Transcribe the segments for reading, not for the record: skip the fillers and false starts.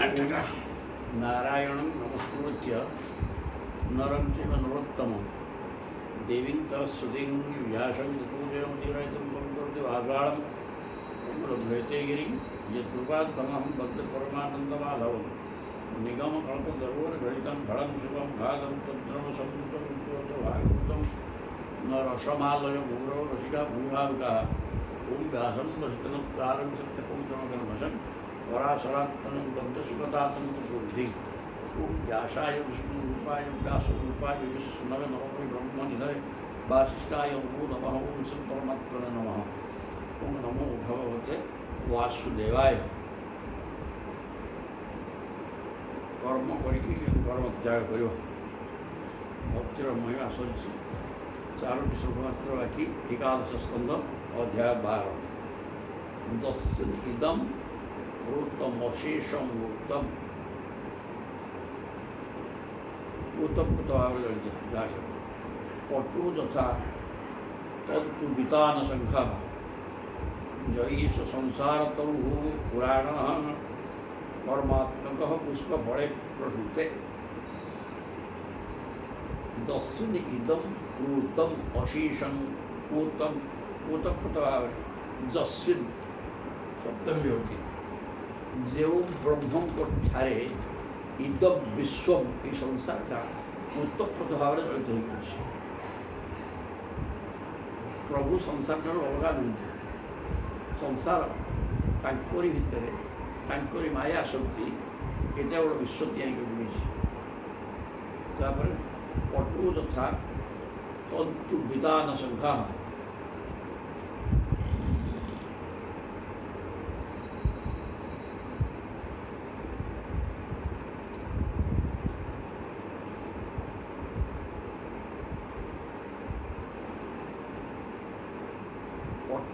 नारायणं नमस्कृत्य नरं चैव नरोत्तमं देवीं सरस्वतीं व्यासं पूजयमुदीरयितुं करोति वागाळं ब्रह्मलभ्यते यत्कृपात्तमहं भक्तपरमानन्दमाधवं निगमकल्पतरोर्घटितं फलं शुभं भागं तद्रवसंयुतं न रसमालय भूरो रसिका भूभाविकाः ॐ व्यासं वसितनप्तारं सत्यपुंसमकर्मशं वरासरात्मनं बद्धसुखतातन्तपूर्ति ॐ व्यासाय विष्णुरूपाय व्यासरूपाय विष्णवे नमः ब्रह्मनिधये वासिष्ठाय नमो नमः ॐ परमात्मने नमः ॐ नमो भगवते वासुदेवाय। कर्म करके कर्म त्याग कर भक्तिर महिमा सही चारोटी श्लोक मात्र बाकी एकादश स्कंद अध्याय 12 दस्यन इदम वृत्तम अशेषम वृत्तम उत्तमकृत भाव पटु तथा तत्तु वितान संख्या जयेश संसार तौः पुराण कर्मात्मक पुष्प फले प्रसूते दस्युन इदम वृत्तम अशेषम उत्तम उत्तमकृत भाव जस्विन सप्तमी होती जो ब्रह्म ठारे इदम विश्व ये संसार का उत्तमकृत भाव जड़ित हो प्रभु संसार अलग नुहति संसार तांकरी भितर तांकरी माया शक्ति एटा गोटे विश्व तैयारी पटु तथा तंतु विधान संख्या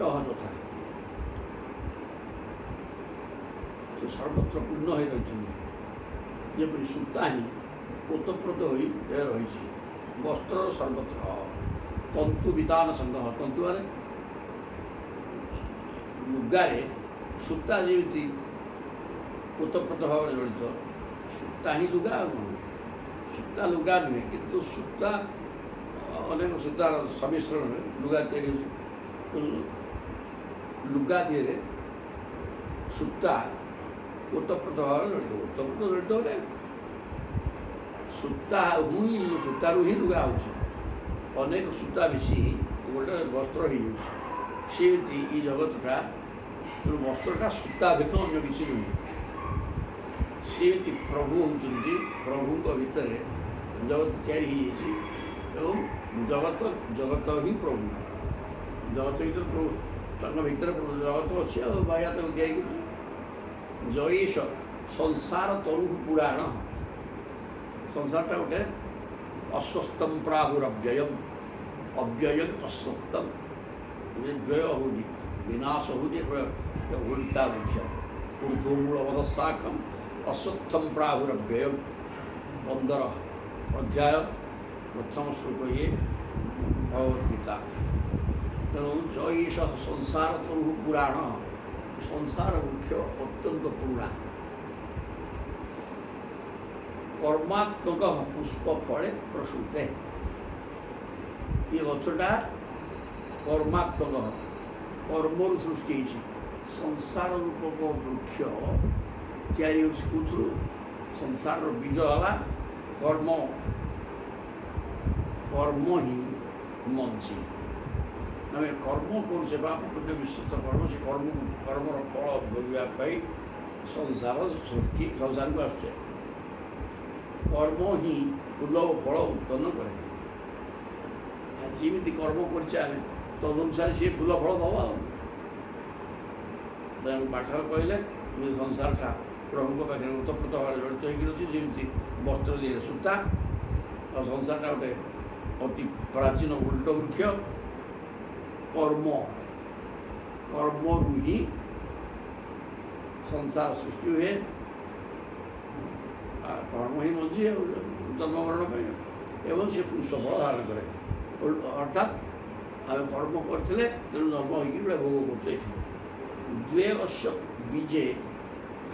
पट्टह तथा सर्वत्र पूर्ण हो रही जमी सूता ही ओतप्रोत हो रही वस्त्र सर्वत्र तंतु वितान संग्रह तंतु माने लुगारे सूता जमी ओतप्रोत भाव जड़ित सूता ही लुगा सूता लुगा नुहे किंतु सूता अनेक सूतार सम्मिश्रण लुगा तैयारी लुगा दिए सूता ओतप्रोत भाव जड़ित ओतप्रोत जड़ित सूता सूतारू ही लुगा होनेक सूता मिसी गोटे वस्त्र हो सेमती जगतटा वस्त्रटा सूता भेट अन्न किसी नुहे सेमती प्रभु होती प्रभु भितर जगत तैयारी जगत जगत ही प्रभु जगत भर प्रभु भर जगत अच्छे माया तक तैयारी जयेश संसार तरु पुराण संसारटा गोटे अस्वस्थम प्राहुरव्ययम अव्ययम अस्वस्थम व्यय होनी विनाश होनी उल्टा वृक्ष ऊर्ध्वमूलवधशाखम अस्वस्थम प्राहुरव्ययम 15 अध्याय प्रथम श्लोक ये भगवद्गीता तेणु जयेश संसार तरु पुराण संसार वृक्ष अत्यंत पुराणा कर्मात्मक पुष्प फले प्रसूते ये गछटा कर्मात्मक कर्मरु सृष्टि संसार रूपक वृक्ष तैयारी होथु संसार बीज है कर्म कर्म ही मंची आम कर्म करुचे पाप पुण्य मिश्रित कर्म से कर्मर फल भोगाई संसार सृष्टि संसार को आसुचे कर्म ही फूल फल उत्पन्न करे जमी कर्म कर तदनुसार सी फूल फल दबा पाठक कहले संसार का प्रभु पाखे ओतप्रोत भाव जड़ित होगी जमी वस्त्र दिए सूता और संसार का गोटे अति प्राचीन उल्ट वृक्ष कर्म कर्मरु ही संसार सृष्टि हुए कर्म ही मंजी जन्म मरण एवं से पुरुष फल धारण करे अर्थात आम कर्म करते तेणु जन्म हो भोग कर द्वे अश्य बीजे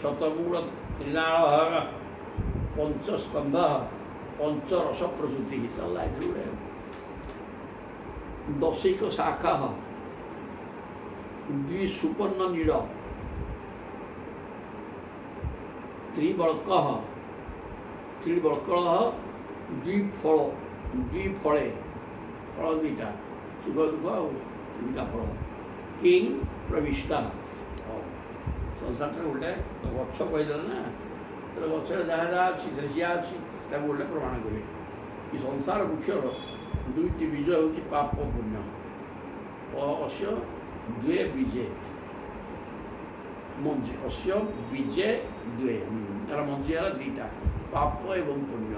शतमूल त्रिनाळ पंचस्कंध पंचरस प्रसूति चलला एथुरे दशैक शाखा द्विसुपर्ण नीड़ त्रिबल्क त्रिबल्कल द्विफल द्विफले फल दुईटा सुख दुख दुईटा फल किंग प्रविष्टा संसार गोटे गछ कहदेल ना तो गचर जहाँ जहाँ अच्छी देशिया अच्छी गोटे प्रमाण करेंगे ये संसार वृक्षर दुईटी बीज हूँ पाप पुण्य अश्य द्वे बीजे मंजी अश्य बीजे द्वे यार मंजी है दीटा पाप एवं पुण्य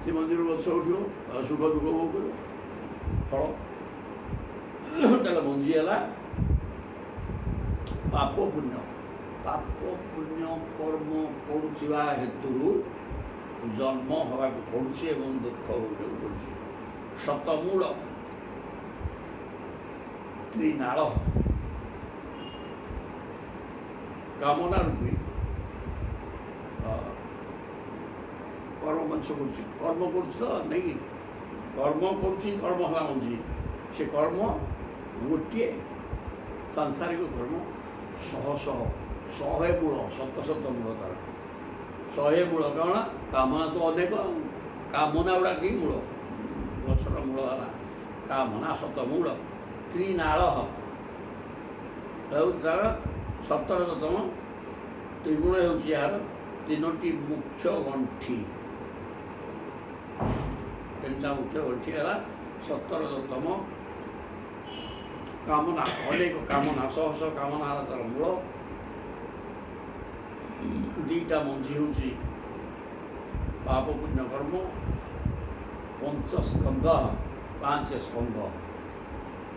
से मंदिर गच उठ सुख दुख भोग कर फल मंजी है पाप पुण्य कर्म करुवा हेतु जन्म हवा पड़ुଛି ଏବଂ दुख भोग पड़ुଛି शतमूल त्रिनाळ कामना रूपी कर्म मनुष्य कर्म कर नहीं कर्म कर्म हवा मंजी से कर्म गोटे सांसारिक कर्म शह शह शहे मूल शत शत मूल तार शहे मूल कौन कामना तो अनेक कामना गुड़ा कि मूल गचर मूल है कामना शतमूल त्रिनाळ तार 17तम त्रिगुण होउछि यार तीनोटी मुख्य गंठी तीनटा मुख्य गंठी है 17तम कामना अनेक कामना शह शह कामना है तार मूल दीटा मंजी हूँ पाप पुण्य कर्म पंचस्कंध 5 स्कंध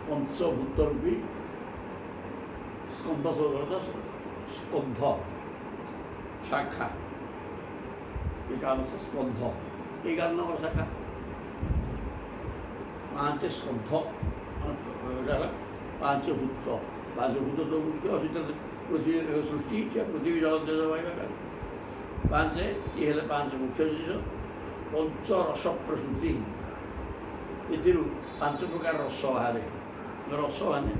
पंचभूत रूपी स्कंध स्कंध शाखा एकादश स्कंध 11 नंबर शाखा 5 स्कंध 5 भूत 5 भूत तो मुख्य अच्छी पृथ्वी सृष्टि पृथ्वी जगत तेज वायु 5 ये 5 मुख्य जिनिस पंचरस प्रसूति ये 5 प्रकार रस बाहर रस माने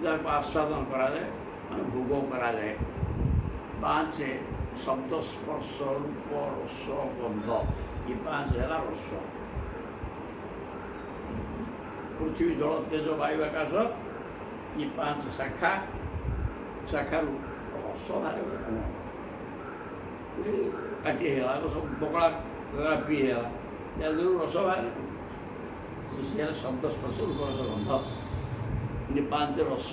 जहाँ आस्वादन कराए मैं भोग कराए 5 शब्द स्पर्श रूप रस गंध ये 5 है रस पृथ्वी जल तेज वायु आकाश ये 5 शाखा शाखार रस बाहर काटी है सब बकड़ा पी है रस बाहर शब्द स्पर्श रूप रस गंध 5 रस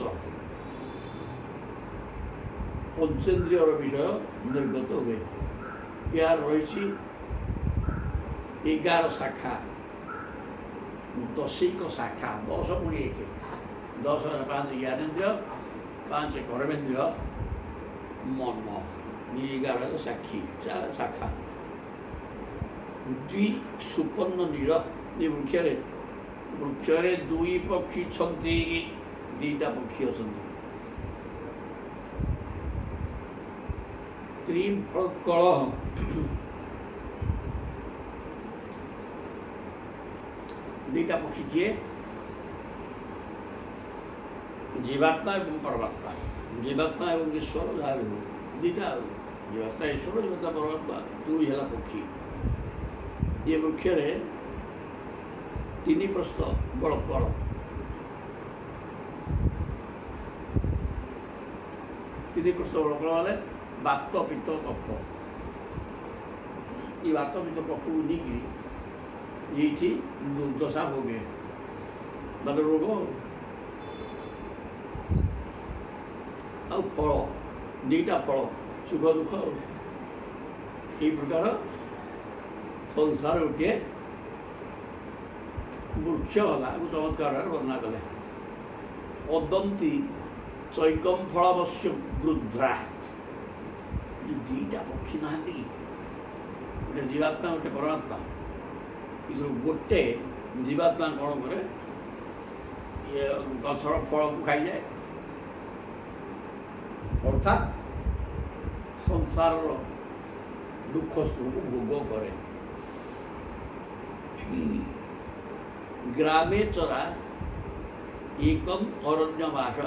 पंचेन्द्रियर विषय निर्गत हुए यार रही 11 शाखा दशैक शाखा 10 × 1 10 5 ज्ञानेन्द्रिय 5 कर्मेन्द्रिय मन 11 साक्षी शाखा द्विसुपर्ण नीड़ ये वृक्षरे 2 पक्षी छंती 2टा पक्षी अच्छा त्रिफल 2टा पक्षी किए जीवात्मा एवं परमात्मा जीवात्मा एवं ईश्वर जहाँ भी हो 2टा जीवात्मा ईश्वर जीवात्मा परमात्मा 2 है पक्षी ये वृक्षरे 3 प्रस्थ बड़कल 3 प्रस्थ बड़कल माने बात पित्त कफ ये बात पित्त कफ को नहीं ये दुर्दशा भोगे मतलब रोग आ फल 2टा फल सुख दुख ये प्रकार संसार गोटे वृक्ष है चमत्कार वर्णना कले अदंती चैकम फलावश्य गृध्रा ये 2टा पक्षी ना गोटे जीवात्मा गोटे परमात्मा ये गोटे जीवात्मा कौन करे ये गचर फल को खाई जाए अर्थात ସଂସାରର ଦୁଃଖ ସୁଖକୁ ଭୋଗ କରେ। ଗ୍ରାମେ ଚରା ଏକମ୍ ଅରଣ୍ୟବାସ।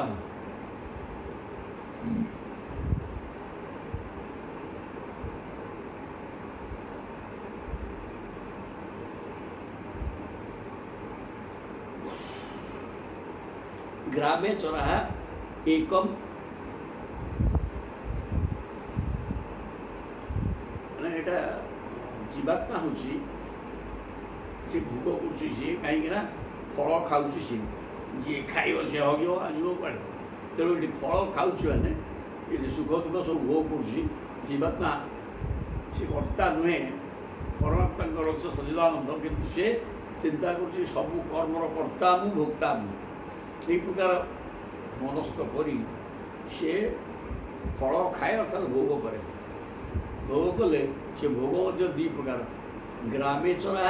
ଗ୍ରାମେ ଚରା ଏକମ୍ ମାନେ ଏଇଟା ଜୀବାତ୍ମା ହେଉଛି ସେ ଭୋଗ କରୁଛି ସିଏ, କାହିଁକିନା ଫଳ ଖାଉଛି ସିଏ, ଯିଏ ଖାଇବ ସେ ହଗିବ ଆଣିବ କୁଆଡ଼େ। ତେଣୁ ଏଠି ଫଳ ଖାଉଛି ମାନେ ଏଠି ସୁଖ ଦୁଃଖ ସବୁ ଭୋଗ କରୁଛି ଜୀବାତ୍ମା। ସେ କର୍ତ୍ତା ନୁହେଁ, ପରମାତ୍ମାଙ୍କର ଅଂଶ ସଚିଦାନନ୍ଦ, କିନ୍ତୁ ସେ ଚିନ୍ତା କରୁଛି ସବୁ କର୍ମର କର୍ତ୍ତା ମୁଁ ଭୋକ୍ତା ମୁଁ। এই প্রকার মনস্থ করি সে ফল খায়, অর্থাৎ ভোগ করে। ভোগ কলে সে ভোগ মধ্যে দুই প্রকার, গ্রামে চলা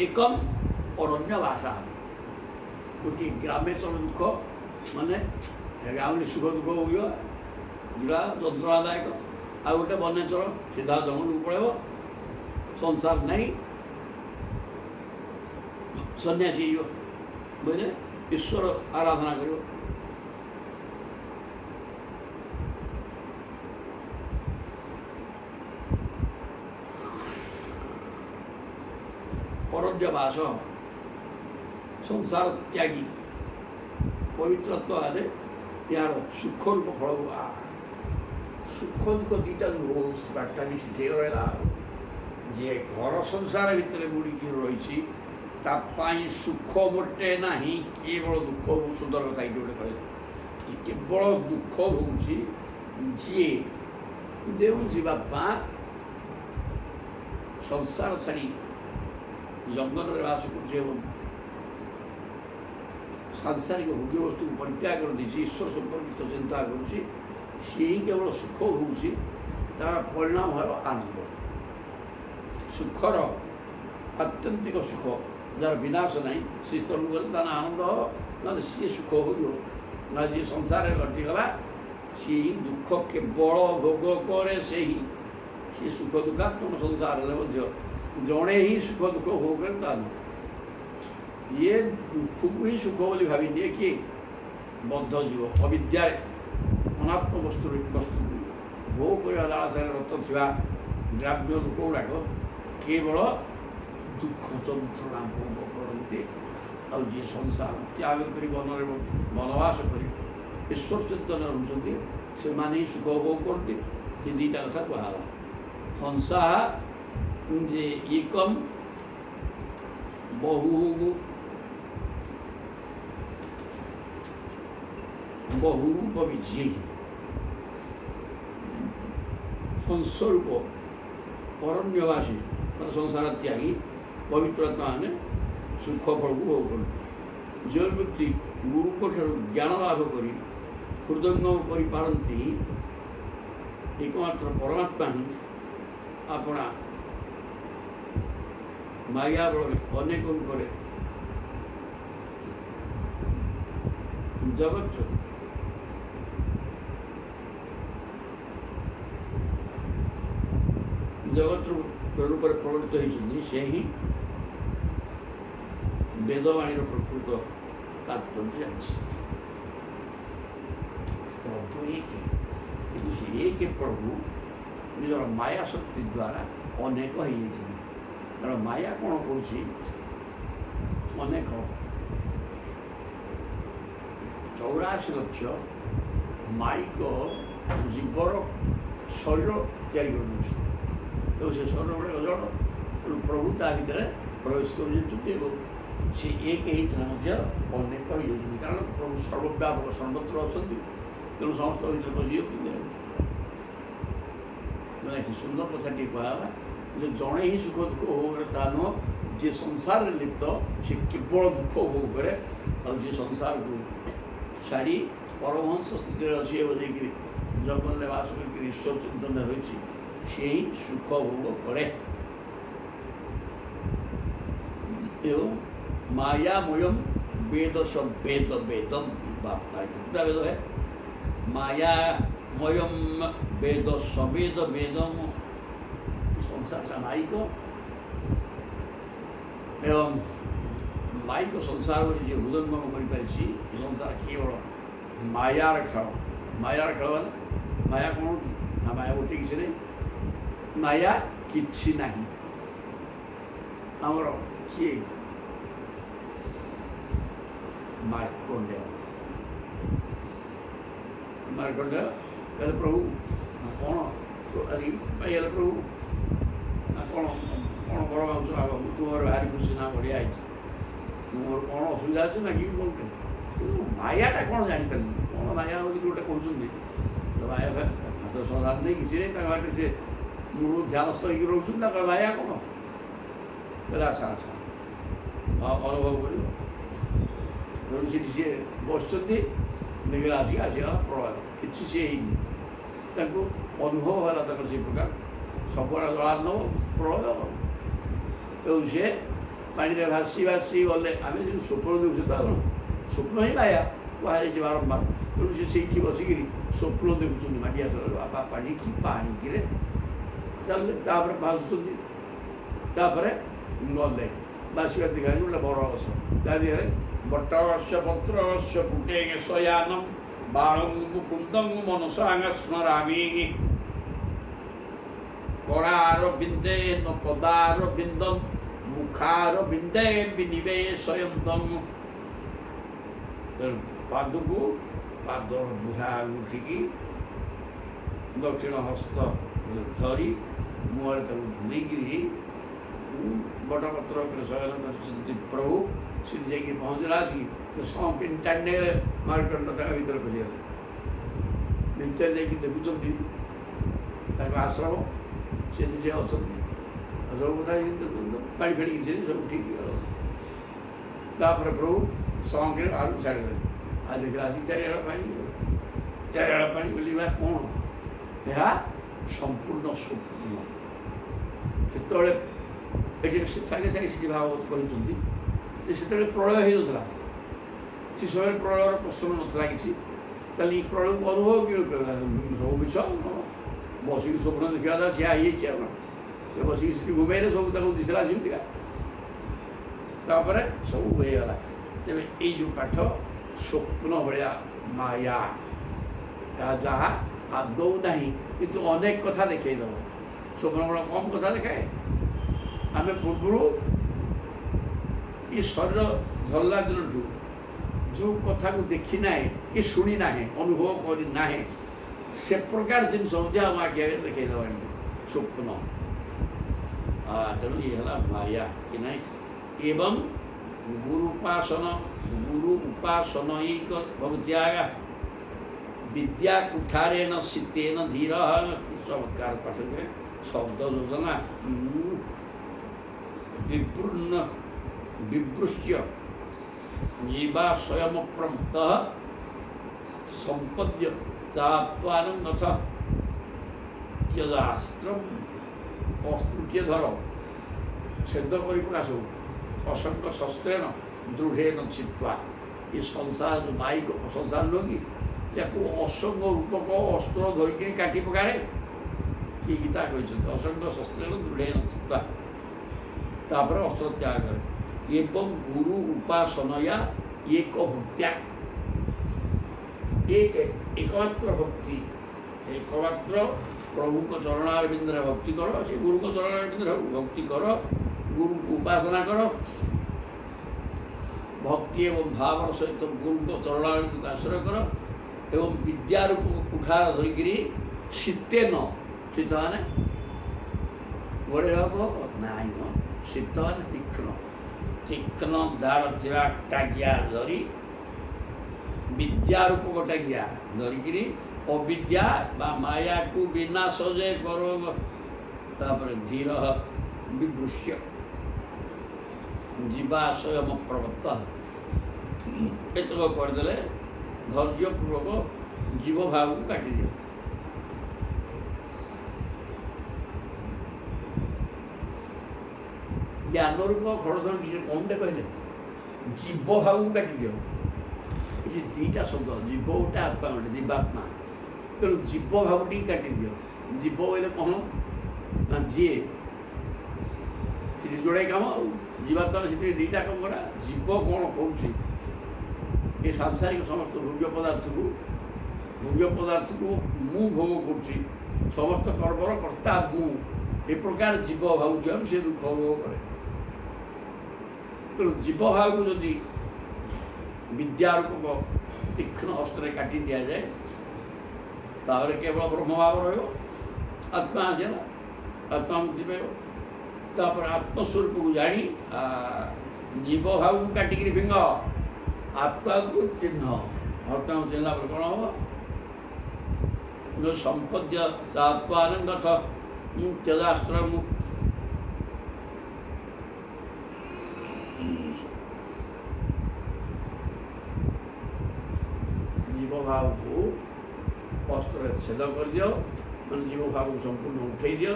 একম অরণ্য বাসা। গোটিଏ গ্রামে চল দুঃখ মানে ଗାଉଁଲି ସୁଖ ଦୁଃଖ ହୁଏ ଯେଉଁଟା ଯନ୍ତ୍ରଣାଦାୟକ, ଆଉ ଗୋଟେ ବନ୍ୟାଚଳ ସିଧା ଜଙ୍ଗଲକୁ ପଳେଇବ, ସଂସାର ନାହିଁ, ସନ୍ନ୍ୟାସୀ ହେଇଯିବ, ବୁଝିଲେ, ଈଶ୍ୱର ଆରାଧନା କରିବ। ଅରଣ୍ୟବାସ ସଂସାର ତ୍ୟାଗୀ ପବିତ୍ରତ୍ୱରେ ଏହାର ସୁଖ ରୂପ ଫଳ। ସୁଖ ଦୁଃଖ ଦୁଇଟା ବାର୍ତ୍ତା ବି ସେଠି ରହିଲା। ଯିଏ ଘର ସଂସାର ଭିତରେ ବୁଡ଼ିକି ରହିଛି ତା ପାଇଁ ସୁଖ ମୋଟେ ନାହିଁ, କେବଳ ଦୁଃଖ। ବହୁତ ସୁନ୍ଦର କଥା ଏଇଠି ଗୋଟେ କହିଲେ, କେବଳ ଦୁଃଖ ହେଉଛି ଯିଏ ଯେଉଁ ଜୀବାତ୍ମା ସଂସାର ଛାଡ଼ି ଜଙ୍ଗଲରେ ବାସ କରୁଛି ଏବଂ ସାଂସାରିକ ଭୋଗ୍ୟ ବସ୍ତୁକୁ ପରିତ୍ୟାଗ କରିଦେଇଛି, ଈଶ୍ୱର ସମ୍ପର୍କିତ ଚିନ୍ତା କରୁଛି, ସିଏ ହିଁ କେବଳ ସୁଖ ହେଉଛି। ତାର ପରିଣାମ ହେବ ଆନନ୍ଦ। ସୁଖର ଆତ୍ୟନ୍ତିକ ସୁଖ ଯାହାର ବିନାଶ ନାହିଁ, ସେ ସ୍ଥଳକୁ ଗଲେ ତାର ଆନନ୍ଦ ହେବ, ନହେଲେ ସିଏ ସୁଖ ହୋଇବ। ନା ଯିଏ ସଂସାରରେ ଘଟିଗଲା ସିଏ ହିଁ ଦୁଃଖ କେବଳ ଭୋଗ କରେ, ସେହି ସିଏ ସୁଖ ଦୁଃଖାତ୍ମକ ସଂସାରରେ ମଧ୍ୟ ଜଣେ ହିଁ ସୁଖ ଦୁଃଖ ଭୋଗ କରେ, ତା ନୁହେଁ। ଇଏ ଦୁଃଖକୁ ହିଁ ସୁଖ ବୋଲି ଭାବିନିଏ କିଏ? ବଦ୍ଧ ଜୀବ ଅବିଦ୍ୟାରେ ଅନାତ୍ମ ବସ୍ତୁକୁ ଭୋଗ କରିବା ଲାଳସାରେ ରତ ଥିବା ଦ୍ରାବ୍ୟ ଲୋକ ଗୁଡ଼ାକ କେବଳ ଦୁଃଖ ଯନ୍ତ୍ରଣା ଭୋଗ କରନ୍ତି। ଆଉ ଯିଏ ସଂସାର ତ୍ୟାଗ କରି ବନରେ ବନବାସ କରି ଈଶ୍ୱର ଚିନ୍ତନ ରହୁଛନ୍ତି ସେମାନେ ହିଁ ସୁଖ ଭୋଗ କରନ୍ତି। ଏ ଦୁଇଟା କଥା କୁହାଗଲା। ହଂସା ଯେ ଏକମ୍ ବହୁରୂପ ବିଜୟୀ। ହଂସରୂପ ଅରଣ୍ୟବାସୀ ମାନେ ସଂସାର ତ୍ୟାଗୀ ପବିତ୍ରତ୍ମା ମାନେ ସୁଖ ଫଳକୁ ଭୋଗ କରନ୍ତି। ଯେଉଁ ବ୍ୟକ୍ତି ଗୁରୁଙ୍କ ଠାରୁ ଜ୍ଞାନ ଲାଭ କରି ହୃଦୟଙ୍ଗମ କରିପାରନ୍ତି, ଏକମାତ୍ର ପରମାତ୍ମା ହିଁ ଆପଣା ମାୟା ବଳରେ ଅନେକ ରୂପରେ ଜଗତ ରୂପରେ ପ୍ରକଟିତ ହୋଇଛନ୍ତି। ସେ ହିଁ ବେଦବାଣୀର ପ୍ରକୃତ ତାତ୍ପର୍ଯ୍ୟ ଜାଣିଛି। ପ୍ରଭୁ ଏକ, କିନ୍ତୁ ସେ ଏକ ପ୍ରଭୁ ନିଜର ମାୟା ଶକ୍ତି ଦ୍ୱାରା ଅନେକ ହେଇଯାଇଛନ୍ତି। କାରଣ ମାୟା କ'ଣ କରୁଛି? ଅନେକ 84 ଲକ୍ଷ ମାଇକ ଜୀବର ଶରୀର ତିଆରି କରିଦେଉଛି। ତେଣୁ ସେ ଶରୀର ଗୁଡ଼ାକ ଜଡ଼, ତେଣୁ ପ୍ରଭୁ ତା ଭିତରେ ପ୍ରବେଶ କରିଯାଉଛନ୍ତି ଏବଂ ସେ ଏକ ହେଇଥିଲା ମଧ୍ୟ ଅନେକ ହେଇଯାଉଛନ୍ତି। କାରଣ ପ୍ରଭୁ ସର୍ବବ୍ୟାପକ ସର୍ବତ୍ର ଅଛନ୍ତି, ତେଣୁ ସମସ୍ତ ଭିତରେ ପଶିଯାଉଛନ୍ତି। ଏଠି ସୁନ୍ଦର କଥାଟିଏ କୁହାଗଲା ଯେ ଜଣେ ହିଁ ସୁଖ ଦୁଃଖ ଭୋଗ କରେ ତା ନୁହଁ, ଯିଏ ସଂସାରରେ ଲିପ୍ତ ସେ କେବଳ ଦୁଃଖ ଭୋଗ କରେ। ଆଉ ଯିଏ ସଂସାରକୁ ଛାଡ଼ି ପରମହଂସ ସ୍ଥିତିରେ ଅଛି ଏବଂ ଯାଇକରି ଜଙ୍ଗଲରେ ବାସ କରିକି ଈଶ୍ୱର ଚିନ୍ତନରେ ରହିଛି, ସେ ହିଁ ସୁଖ ଭୋଗ କରେ। ଏବଂ ମାୟାମୟମ୍ ବେଦ ସ ବେଦ ବେଦମ୍ ବାପ୍ତା ବେଦ है। ମୟମ୍ ବେଦ ସବେଦ ବେଦମ ସଂସାରଟା ମାଇକ ଏବଂ ମାଇକ ସଂସାର ବୋଲି ଯିଏ ହୃଦୟଙ୍ଗମ କରିପାରିଛି ଏ ସଂସାର କେବଳ ମାୟାର ଖେଳ। ମାୟାର ଖେଳ ମାନେ ମାୟା କ'ଣ କି ନା ମାୟା ଗୋଟେ କିଛି ନାହିଁ, ମାୟା କିଛି ନାହିଁ। ଆମର କିଏ ମାର୍କଣ୍ଡେୟ କହିଲେ ପ୍ରଭୁ କ'ଣ ଆଜି ପାଇଗଲେ ପ୍ରଭୁ ନା କ'ଣ କ'ଣ ବଡ଼ ମାଂସ ଆଗ ତୁମର ଭାରି ଖୁସି ନା ବଢ଼ିଆ ହେଇଛି, ମୋର କ'ଣ ଅସୁବିଧା ଅଛି ନା କି କହୁଛନ୍ତି, କିନ୍ତୁ ମାୟାଟା କ'ଣ ଜାଣିପାରିଲି କ'ଣ ମାୟା ବୋଲି ଗୋଟେ କହୁଛନ୍ତି। ମାୟା ହାତ ସନ୍ଧାନ ନେଇ କିଛି ନାହିଁ, ତାଙ୍କ ବାଟରେ ସେ ମୂଳରୁ ଧ୍ୟାନସ୍ଥ ହେଇକି ରହୁଛନ୍ତି, ତାଙ୍କର ମାୟା କ'ଣ କହିଲେ ଆଚ୍ଛା ଆଚ୍ଛା ଅନୁଭବ କରିବ। ସେଠି ସିଏ ବସିଛନ୍ତି, ଦେଖିଲା ଆସିଗଲା ପ୍ରଳୟ, କିଛି ସିଏ ହେଇନି, ତାଙ୍କୁ ଅନୁଭବ ହେଲା ତାଙ୍କର ସେଇ ପ୍ରକାର ସବୁଆଡ଼େ ଜଳାର୍ଣ୍ଣବ ପ୍ରଳୟ। ଏବଂ ସିଏ ପାଣିରେ ଭାସି ଭାସି ଗଲେ। ଆମେ ଯେଉଁ ସ୍ୱପ୍ନ ଦେଖୁଛୁ ତ ସ୍ୱପ୍ନ ହିଁ ମାୟା କୁହାଯାଇଛି ବାରମ୍ବାର, ତେଣୁ ସେ ସେଇଠି ବସିକିରି ସ୍ୱପ୍ନ ଦେଖୁଛନ୍ତି ମାଟି ଆସରେ ବାପା ପାଣି କି ପାଣିକିରେ ଚାଲିଲେ, ତାପରେ ଭାସୁଛନ୍ତି, ତାପରେ ଗଲେ ଭାସିବା ଦେଖା ଗୋଟେ ବଡ଼ ଗଛ, ତା ଦେହରେ ବଟଗସ୍ୟ ପତ୍ରଗସ୍ୟ ପୁଟେ ଶୟାନମ୍ ବାଳଂ ମୁକୁନ୍ଦଂ ମନସାଙ୍ଗ ସ୍ମରାମି କରାର ବିନ୍ଦେ ନ ପଦାର ବିନ୍ଦମ୍ ମୁଖାର ବିନ୍ଦେ ବିନିବେଶୟନ୍ତଂ। ପାଦକୁ ପାଦ ବୁଢା ଉଠିକି ଦକ୍ଷିଣ ହସ୍ତ ଧରି ମୁହଁରେ ତାକୁ ନେଇକିରି ବଟପତ୍ର ଉପରେ ଶୟନ କରିଛନ୍ତି ପ୍ରଭୁ। ସେଠି ଯାଇକି ପହଞ୍ଚିଲା ଆସିକି ସଂକିନ ଟାଣି ମାର୍କଣ୍ଡ ତାଙ୍କ ଭିତରେ ପଶିଗଲେ। ଭିତରେ ଯାଇକି ଦେଖୁଛନ୍ତି ତାଙ୍କ ଆଶ୍ରମ, ସେ ନିଜେ ଅଛନ୍ତି, ସବୁ କଥା ଦେଖୁଛନ୍ତି, ପାଣି ଫାଣି କିଛି ସବୁ ଠିକ୍। ତାପରେ ପ୍ରଭୁ ସଂକିରେ ବାହାରକୁ ଛାଡ଼ିଦେଲେ। ଆଉ ଦେଖିଲା ଆସିକି ଚାରିଆଡ଼ ପାଣି, ଚାରିଆଡ଼ ପାଣି ବୁଲିବା କ'ଣ ଏହା ସମ୍ପୂର୍ଣ୍ଣ ସ୍ୱପ୍ନ। ସେତେବେଳେ ଏଠି ସାଙ୍ଗେ ସାଙ୍ଗେ ଶ୍ରୀ ଭାଗବତ କହିଛନ୍ତି ଯେ ସେତେବେଳେ ପ୍ରଳୟ ହେଇନଥିଲା, ସେ ସମୟରେ ପ୍ରଳୟର ପ୍ରଶ୍ନ ନଥିଲା କିଛି। ତାହେଲେ ଏ ପ୍ରଳୟକୁ ଅନୁଭବ କିଏ ସବୁ ମିଛ ବସିକି ସ୍ୱପ୍ନ ଦେଖିବା ଦ୍ୱାରା ସିଆ ହେଇଯାଇଛି। ଆଉ ସେ ବସିକି ସେଠି ଘୁମେଇଲେ ସବୁ ତାକୁ ଦିଶିଲା ଯେମିତିକା, ତାପରେ ସବୁ ହେଇଗଲା। ତେବେ ଏଇ ଯେଉଁ ପାଠ ସ୍ୱପ୍ନ ଭଳିଆ ମାୟା, ଯାହା ଆଦୌ ନାହିଁ କିନ୍ତୁ ଅନେକ କଥା ଦେଖେଇଦେବ। ସ୍ୱପ୍ନ ବଡ଼ କମ୍ କଥା ଦେଖାଏ। ଆମେ ପୂର୍ବରୁ ଏ ଶରୀର ଧରିଲା ଦିନଠୁ ଯେଉଁ କଥାକୁ ଦେଖି ନାହିଁ କି ଶୁଣି ନାହିଁ, ଅନୁଭବ କରି ନାହିଁ, ସେ ପ୍ରକାର ଜିନିଷ ମଧ୍ୟ ଆମ ଆଖି ଆଗରେ ଦେଖେଇଦେବାଣି ସ୍ୱପ୍ନ। ତେଣୁ ଇଏ ହେଲା ମାୟା କି ନାହିଁ। ଏବଂ ଗୁରୁ ଉପାସନୈକ ଭକ୍ତ୍ୟାଗ ବିଦ୍ୟା କୁଠାରେଣ ଶୀତେନ ଧୀର। ଚମତ୍କାର ପାଠରେ ଶବ୍ଦ ଯୋଜନା ବିବୃଶ୍ୟ ଜୀବା ସ୍ୱୟଂ ପ୍ରମୁକ୍ତ ସମ୍ପଦ୍ୟ ଚାତ୍ୱାନଥ ତ୍ୟଜାସ୍ତ୍ରମ୍। ଅସ୍ତ୍ରୁଟିଏ ଧର, ଛେଦ କରି ପକା ସବୁ, ଅସଙ୍ଗ ଶସ୍ତ୍ରେଣ ଦୃଢ଼େନ ଚିତ୍ୱା। ଏ ସଂସାର ଯେଉଁ ମାଇକ ସଂସାର ନୁହେଁ କି, ୟାକୁ ଅସଙ୍ଗ ରୂପକ ଅସ୍ତ୍ର ଧରିକିରି କାଟି ପକାରେ। କି ଗୀତା କହିଛନ୍ତି ଅସଙ୍ଗ ଶସ୍ତ୍ରେଣ ଦୃଢ଼େନ ଚିତ୍ୱା, ତାପରେ ଅସ୍ତ୍ର ତ୍ୟାଗ କରେ। ଏବଂ ଗୁରୁ ଉପାସନୟା ଏକ ଭକ୍ତ୍ୟା, ଏକମାତ୍ର ଭକ୍ତି, ଏକମାତ୍ର ପ୍ରଭୁଙ୍କ ଚରଣାରବିନ୍ଦରେ ଭକ୍ତି କର। ସେ ଗୁରୁଙ୍କ ଚରଣାରବିନ୍ଦରେ ଭକ୍ତି କର, ଗୁରୁଙ୍କୁ ଉପାସନା କର। ଭକ୍ତି ଏବଂ ଭାବର ସହିତ ଗୁରୁଙ୍କ ଚରଣାରବିନ୍ଦକୁ ଆଶ୍ରୟ କର। ଏବଂ ବିଦ୍ୟାରୂପ କୁଠାର ଧରିକିରି ଶୀତେନ, ଶୀତ ମାନେ ଗୋଡ଼େଇ ହବ ନାହିଁ, ଶୀତ ମାନେ ତୀକ୍ଷ୍ଣ, ତୀକ୍ଷ୍ଣ ଦାର ଥିବା ଟାଗିଆ ଧରି, ବିଦ୍ୟାରୂପକ ଟାଗିଆ ଧରିକିରି ଅବିଦ୍ୟା ବା ମାୟାକୁ ବିନାଶ ଯେ କର। ତାପରେ ଧୀର ବିବୃଶ୍ୟ ଯିବା ସ୍ୱୟଂ ପ୍ରବତ୍ତ। ଏତକ କରିଦେଲେ ଧୈର୍ଯ୍ୟପୂର୍ବକ ଜୀବ ଭାବକୁ କାଟିଦିଅ। ଜ୍ଞାନରୂପ ଖଡ଼ଧର କିଛି କଣଟେ କହିଲେ ଜୀବ ଭାବକୁ କାଟିଦିଅ। ଏଠି ଦୁଇଟା ଶବ୍ଦ, ଜୀବ ଗୋଟେ ଆତ୍ମା ଗୋଟେ, ଜୀବାତ୍ମା। ତେଣୁ ଜୀବ ଭାବଟି କାଟିଦିଅ। ଜୀବ ବୋଇଲେ କ'ଣ ନା ଯିଏ ସେଠି ଯୋଡ଼େ କାମ ଆଉ ଜୀବାତ୍ମା ସେଠି ଦୁଇଟା କାମ କରା। ଜୀବ କ'ଣ କରୁଛି ଏ ସାଂସାରିକ ସମସ୍ତ ଭୋଗ୍ୟ ପଦାର୍ଥକୁ ମୁଁ ଭୋଗ କରୁଛି, ସମସ୍ତ କର୍ମର କର୍ତ୍ତା ମୁଁ, ଏ ପ୍ରକାର ଜୀବ ଭାବୁଥିବାରୁ ସେ ଦୁଃଖ ଭୋଗ କରେ। ତେଣୁ ଜୀବ ଭାବକୁ ଯଦି ବିଦ୍ୟାରୂପକ ତୀକ୍ଷ୍ଣ ଅସ୍ତ୍ରରେ କାଟି ଦିଆଯାଏ ତାପରେ କେବଳ ବ୍ରହ୍ମଭାବ ରହିବ, ଆତ୍ମା ଆସିଲା, ଆତ୍ମା ମୁକ୍ତି ପାଇବ। ତାପରେ ଆତ୍ମସ୍ୱରୂପକୁ ଜାଣି ଜୀବ ଭାବକୁ କାଟିକିରି ଫିଙ୍ଗ, ଆତ୍ମାକୁ ଚିହ୍ନ। ଆତ୍ମାକୁ ଚିହ୍ନିଲା ପରେ କ'ଣ ହେବ? ସମ୍ପଦ୍ୟ ସାତ୍ୱାନଙ୍ଗଥ ତ୍ୟଜାସ୍ତ୍ର ଜୀବ ଭାବକୁ ଅସ୍ତ୍ରରେ ଛେଦ କରିଦିଅ, ମାନେ ଜୀବ ଭାବକୁ ସମ୍ପୂର୍ଣ୍ଣ ଉଠେଇ ଦିଅ,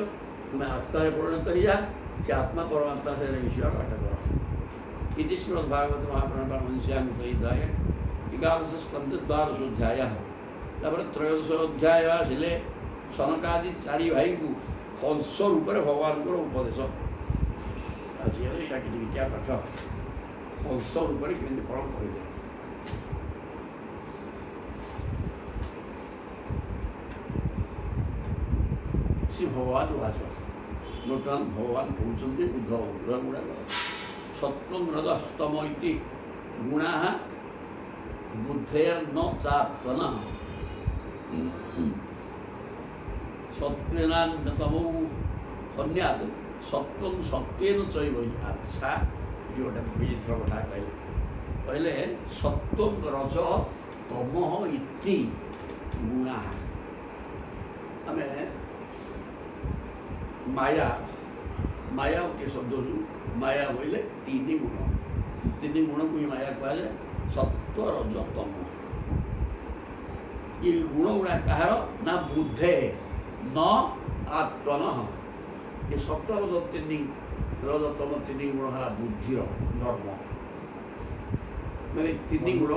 ତୁମେ ଆତ୍ମାରେ ପରିଣତ ହେଇଯା, ସେ ଆତ୍ମା ପରମାତ୍ମା ସହିତ ମିଶିବା ପାଠ କର। ଇତି ଶ୍ରୀମଦ୍ଭାଗବତ ମହାପୁରାଣ ମନସ୍ୟାଂ ସଂହିତାଏ 11 ସ୍କନ୍ଧ 12 ଅଧ୍ୟାୟ। ତାପରେ 13 ଅଧ୍ୟାୟ ଆସିଲେ ସନକାଦି 4 ଭାଇଙ୍କୁ ହଂସ ରୂପରେ ଭଗବାନଙ୍କର ଉପଦେଶ ଆସିଗଲେ। ଏଇଟା କିଛିଟା ପାଠ ହଂସ ରୂପରେ କେମିତି କ'ଣ କହିଲେ। ଶ୍ରୀ ଭଗବାନ ଉବାଚ, ବର୍ତ୍ତମାନ ଭଗବାନ କହୁଛନ୍ତି ଉଦ୍ଧବ ଗୁଡ଼ାକ ସତ୍ୱଂ ରଜସ୍ତମ ଇତି ଗୁଣା ବୁଦ୍ଧେର୍ନ ଚାତ୍ମନଃ ସତ୍ୱେନାନ୍ୟତମୌ ହନ୍ୟାତ୍ ସତ୍ୱଂ ସତ୍ୱେନ ଚୈବ। ଆଚ୍ଛା, ଏଠି ଗୋଟେ ବିଚିତ୍ର କଥା କହିଲେ ସତ୍ୱଂ ରଜ ତମଃ ଇତି ଗୁଣା। ଆମେ ମାୟା ଗୋଟିଏ ଶବ୍ଦ, ମାୟା ବୋଇଲେ 3 ଗୁଣ, 3 ଗୁଣକୁ ହିଁ ମାୟା କୁହାଯାଏ। ସତ୍ୱ ରଜ ତମ, ଏ ଗୁଣ ଗୁଡ଼ା କାହାର ନା ବୁଦ୍ଧେ ନ ଆତ୍ମନଃ। ଏ ସତ୍ୱ ରଜ 3 ତମ 3 ଗୁଣ ହେଲା ବୁଦ୍ଧିର ଧର୍ମ। ମାନେ 3 ଗୁଣ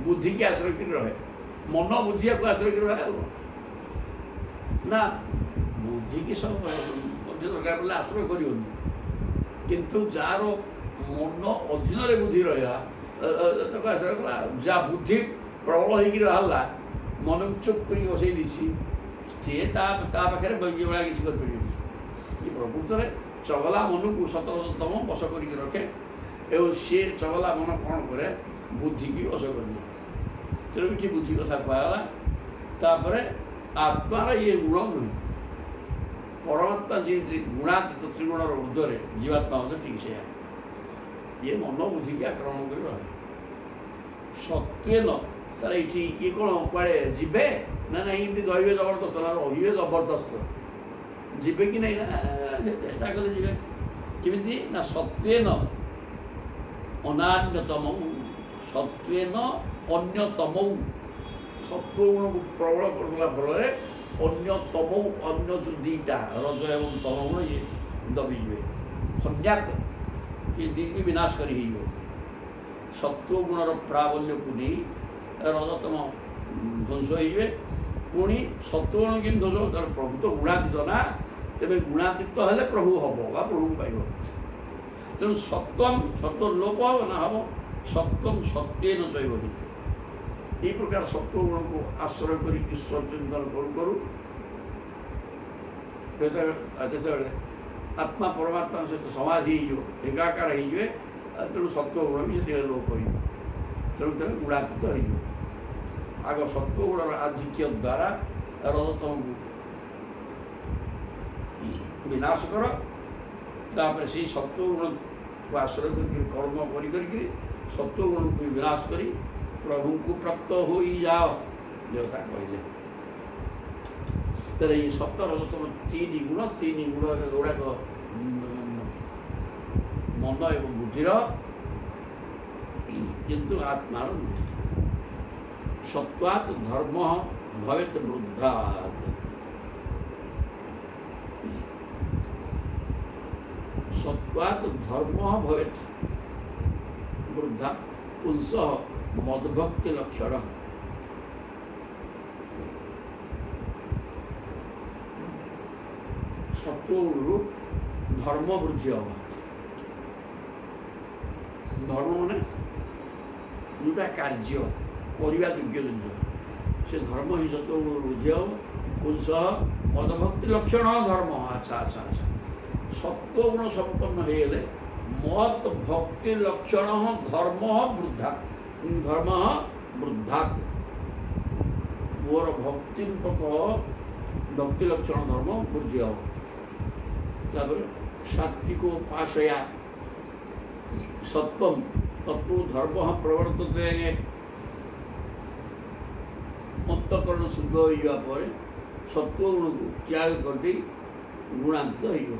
ବୁଦ୍ଧିକି ଆଶ୍ରୟ କରି ରହେ, ମନ ବୁଦ୍ଧିକୁ ଆଶ୍ରୟ କରି ରହେ। ଆଉ ନା ବୁଦ୍ଧିକି ସବୁ ମଧ୍ୟ ଦରକାର ପଡ଼ିଲେ ଆଶ୍ରୟ କରିବନି, କିନ୍ତୁ ଯାହାର ମନ ଅଧୀନରେ ବୁଦ୍ଧି ରହିଲା ତାକୁ ଆଶ୍ରୟ କଲା। ଯାହା ବୁଦ୍ଧି ପ୍ରବଳ ହେଇକି ବାହାରିଲା, ମନକୁ ଚୁପ୍ କରିକି ବସେଇ ଦେଇଛି, ସିଏ ତା ପାଖରେ ବୈଜ୍ଞ କିଛି କରିପାରିବନି। ଏ ପ୍ରକୃତରେ ଚଗଲା ମନକୁ ସତରତମ ବଶ କରିକି ରଖେ, ଏବଂ ସିଏ ଚଗଲା ମନ କ'ଣ କରେ? ବୁଦ୍ଧିକି ବଶ କରିଦିଏ। ତେଣୁ ଏଠି ବୁଦ୍ଧି କଥା କୁହାଗଲା। ତାପରେ ଆତ୍ମାର ଇଏ ଗୁଣ ନୁହେଁ, ପରମାତ୍ମା ଯେମିତି ଗୁଣାତୀତ ତ୍ରିଗୁଣର ଉର୍ଦ୍ଧ୍ୱରେ, ଜୀବାତ୍ମା ମଧ୍ୟ ଠିକ୍ ସେୟା। ଇଏ ମନ ବୁଦ୍ଧିକି ଆକ୍ରମଣ କରି ରହେ। ସତ୍ୱେନ, ତାହେଲେ ଏଇଠି ଇଏ କ'ଣ କୁଆଡ଼େ ଯିବେ ନା ନାଇଁ? ଏମିତି ରହିବେ ଜବରଦସ୍ତ ନା ରହିବେ ଜବରଦସ୍ତ? ଯିବେ କି ନାହିଁ? ନା ସେ ଚେଷ୍ଟା କଲେ ଯିବେ। କେମିତି ନା ସତ୍ୱେନ ଅନାନ୍ୟତମ, ସତ୍ୱେନ ଅନ୍ୟତମୌ, ସତ୍ୱଗୁଣକୁ ପ୍ରବଳ କରିଦେଲା ଫଳରେ ଅନ୍ୟତମ, ଅନ୍ୟ ଯେଉଁ 2ଟା ରଜ ଏବଂ ତମ ଗୁଣ ଇଏ ଦବିଯିବେ। ହନ୍ୟାତ୍, ଏ 2ଟି ବିନାଶ କରି ହେଇଯିବ। ସତ୍ୱଗୁଣର ପ୍ରାବଲ୍ୟକୁ ନେଇ ରଜତମ ଧ୍ୱଂସ ହେଇଯିବେ। ପୁଣି ସତ୍ୱଗୁଣ କେମିତି ଧ୍ୱଂସ ହେବ? ତାର ପ୍ରଭୁ ତ ଗୁଣାତୀତ ନା, ତେବେ ଗୁଣାତୀତ ହେଲେ ପ୍ରଭୁ ହେବ ବା ପ୍ରଭୁକୁ ପାଇବ। ତେଣୁ ସତ୍ୱ ଲୋପ ହେବ ନା ହେବ? ସତ୍ୱଂ ସତ୍ୱେନ ଚୈବ। এই প্রকার সত্যগুণକୁ ଆଶ୍ରୟ କରି ଈଶ୍ୱର ଚିନ୍ତନ କରୁ କରୁ ଯେତେବେଳେ ଆତ୍ମା ପରମାତ୍ମା ସହିତ ସମାଧି ହେଇଯିବ, ଏକାକାର ହେଇଯିବେ, ତେଣୁ ସତ୍ୱଗୁଣ ବି ସେତେବେଳେ ଲୋପ ହେଇଯିବ। ତେଣୁ ତେବେ ଗୁଣାତୀତ ହେଇଯିବ। ଆଗ ସତ୍ୱଗୁଣର ଆଧିକ୍ୟ ଦ୍ୱାରା ରଜତମକୁ ବିନାଶ କର, ତାପରେ ସେଇ ସତ୍ୱଗୁଣକୁ ଆଶ୍ରୟ କରିକି କର୍ମ କରିକି ସତ୍ୱଗୁଣକୁ ବିନାଶ କରି ପ୍ରଭୁଙ୍କୁ ପ୍ରାପ୍ତ ହୋଇଯାଅ, ଦେବତା କହିଲେ। ତାହେଲେ ଏଇ ସତ୍ୟ ରଜତମ 3 ଗୁଣ ଗୁଡ଼ାକ ମନ ଏବଂ ବୁଦ୍ଧିର, କିନ୍ତୁ ଆତ୍ମାର ନୁହେଁ। ସତ୍ୱାତ୍ ଧର୍ମ ଭବେତ୍ ବୃଦ୍ଧାତ୍, ସତ୍ୱାତ୍ ଧର୍ମ ଭବେତ୍ ବୃଦ୍ଧା ପୁଂସଃ ମଦଭକ୍ତି ଲକ୍ଷଣ। ସତ୍ୱଗୁଣରୁ ଧର୍ମ ବୃଦ୍ଧି ହେବ। ଧର୍ମ ମାନେ ଯେଉଁଟା କାର୍ଯ୍ୟ କରିବା ଯୋଗ୍ୟ ଜିନିଷ, ସେ ଧର୍ମ ହିଁ ସତ୍ୱଗୁଣରୁ ବୃଦ୍ଧି ହେବ। ପୁରୁଷ ମଦଭକ୍ତି ଲକ୍ଷଣ ଧର୍ମ। ଆଚ୍ଛା ଆଚ୍ଛା ଆଚ୍ଛା, ସତ୍ୱଗୁଣ ସମ୍ପନ୍ନ ହେଇଗଲେ ମତ ଭକ୍ତି ଲକ୍ଷଣ ଧର୍ମ ବୃଦ୍ଧା। ଧର୍ମ ବୃଦ୍ଧା, ମୋର ଭକ୍ତି ରୂପକ ଭକ୍ତି ଲକ୍ଷଣ ଧର୍ମ ବୃଦ୍ଧି ହେବ। ତାପରେ ସାତ୍ବିକ ଉପାସୟା ସତ୍ୱം ତତ୍ରୁ ଧର୍ମ ପ୍ରବର୍ତ୍ତତେ। ଅନ୍ତଃକରଣ ଶୁଦ୍ଧ ହୋଇଯିବା ପରେ ସତ୍ୱଗୁଣକୁ ତ୍ୟାଗ କରିଦେଇ ଗୁଣାନ୍ତିତ ହୋଇଯିବ।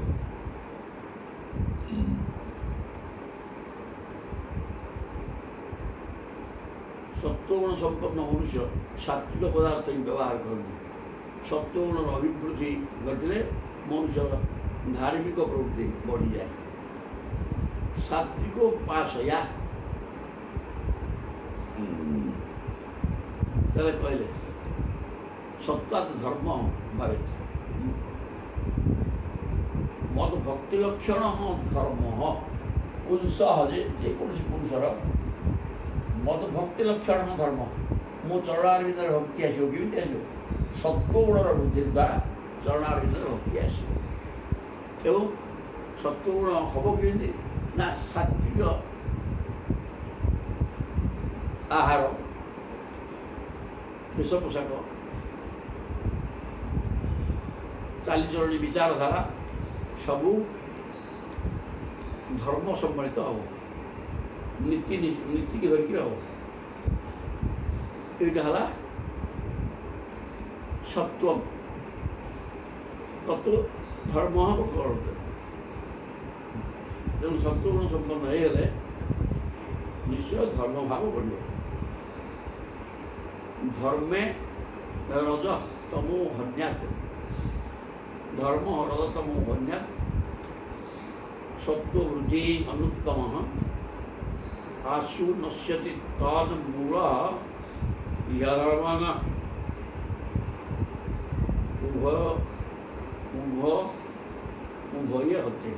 ସତ୍ୱଗୁଣ ସମ୍ପନ୍ନ ମନୁଷ୍ୟ ସାତ୍ୱିକ ପଦାର୍ଥ ହିଁ ବ୍ୟବହାର କରନ୍ତି। ସତ୍ୱଗୁଣର ଅଭିବୃଦ୍ଧି ଘଟିଲେ ମନୁଷ୍ୟର ଧାର୍ମିକ ପ୍ରବୃତ୍ତି ବଢ଼ିଯାଏ। ସାତ୍ୱିକ ଉପାସୟା ତାହେଲେ କହିଲେ ସତ୍ୱାତ୍ ଧର୍ମ ଭାବେ ମଦ ଭକ୍ତି ଲକ୍ଷଣ ଧର୍ମ। ପୁରୁଷ ଯେକୌଣସି ପୁରୁଷର ମଦ ଭକ୍ତି ଲକ୍ଷଣ ଧର୍ମ। ମୋ ଚରଣାର ଭିତରେ ଭକ୍ତି ଆସିବ କେମିତି ଆସିବ? ସତ୍ୱଗୁଣର ବୃଦ୍ଧି ଦ୍ୱାରା ଚରଣାର ଭିତରେ ଭକ୍ତି ଆସିବ। ଏବଂ ସତ୍ୱଗୁଣ ହେବ କେମିତି ନା ସାତ୍ୱିକ ଆହାର, ବେଶ ପୋଷାକ, ଚାଲିଚଳଣି, ବିଚାରଧାରା ସବୁ ଧର୍ମ ସମ୍ବଳିତ ହେବ। ନୀତିକି ଧରିକି ହେବ। ଏଇଟା ହେଲା ସତ୍ୱം ତତ୍ତ୍ୱ ଧର୍ମ ପ୍ରବର୍ତ୍ତତେ। ତେଣୁ ସତ୍ୱଗୁଣ ସମ୍ପନ୍ନ ହେଇଗଲେ ନିଶ୍ଚୟ ଧର୍ମ ଭାବ ବଢ଼ିବ। ଧର୍ମେ ରଜ ତମୋ ହନ୍ୟାତ୍। ଧର୍ମ ରଜ ତମୋ ହନ୍ୟାତ୍। ସତ୍ୱବୃଦ୍ଧି ଅନୁତ୍ତମ ଆଶୁ ନଶ୍ୟତି ତଦ୍ ମୂଳ ଧର୍ମ। ଉଭୟ ହତେ।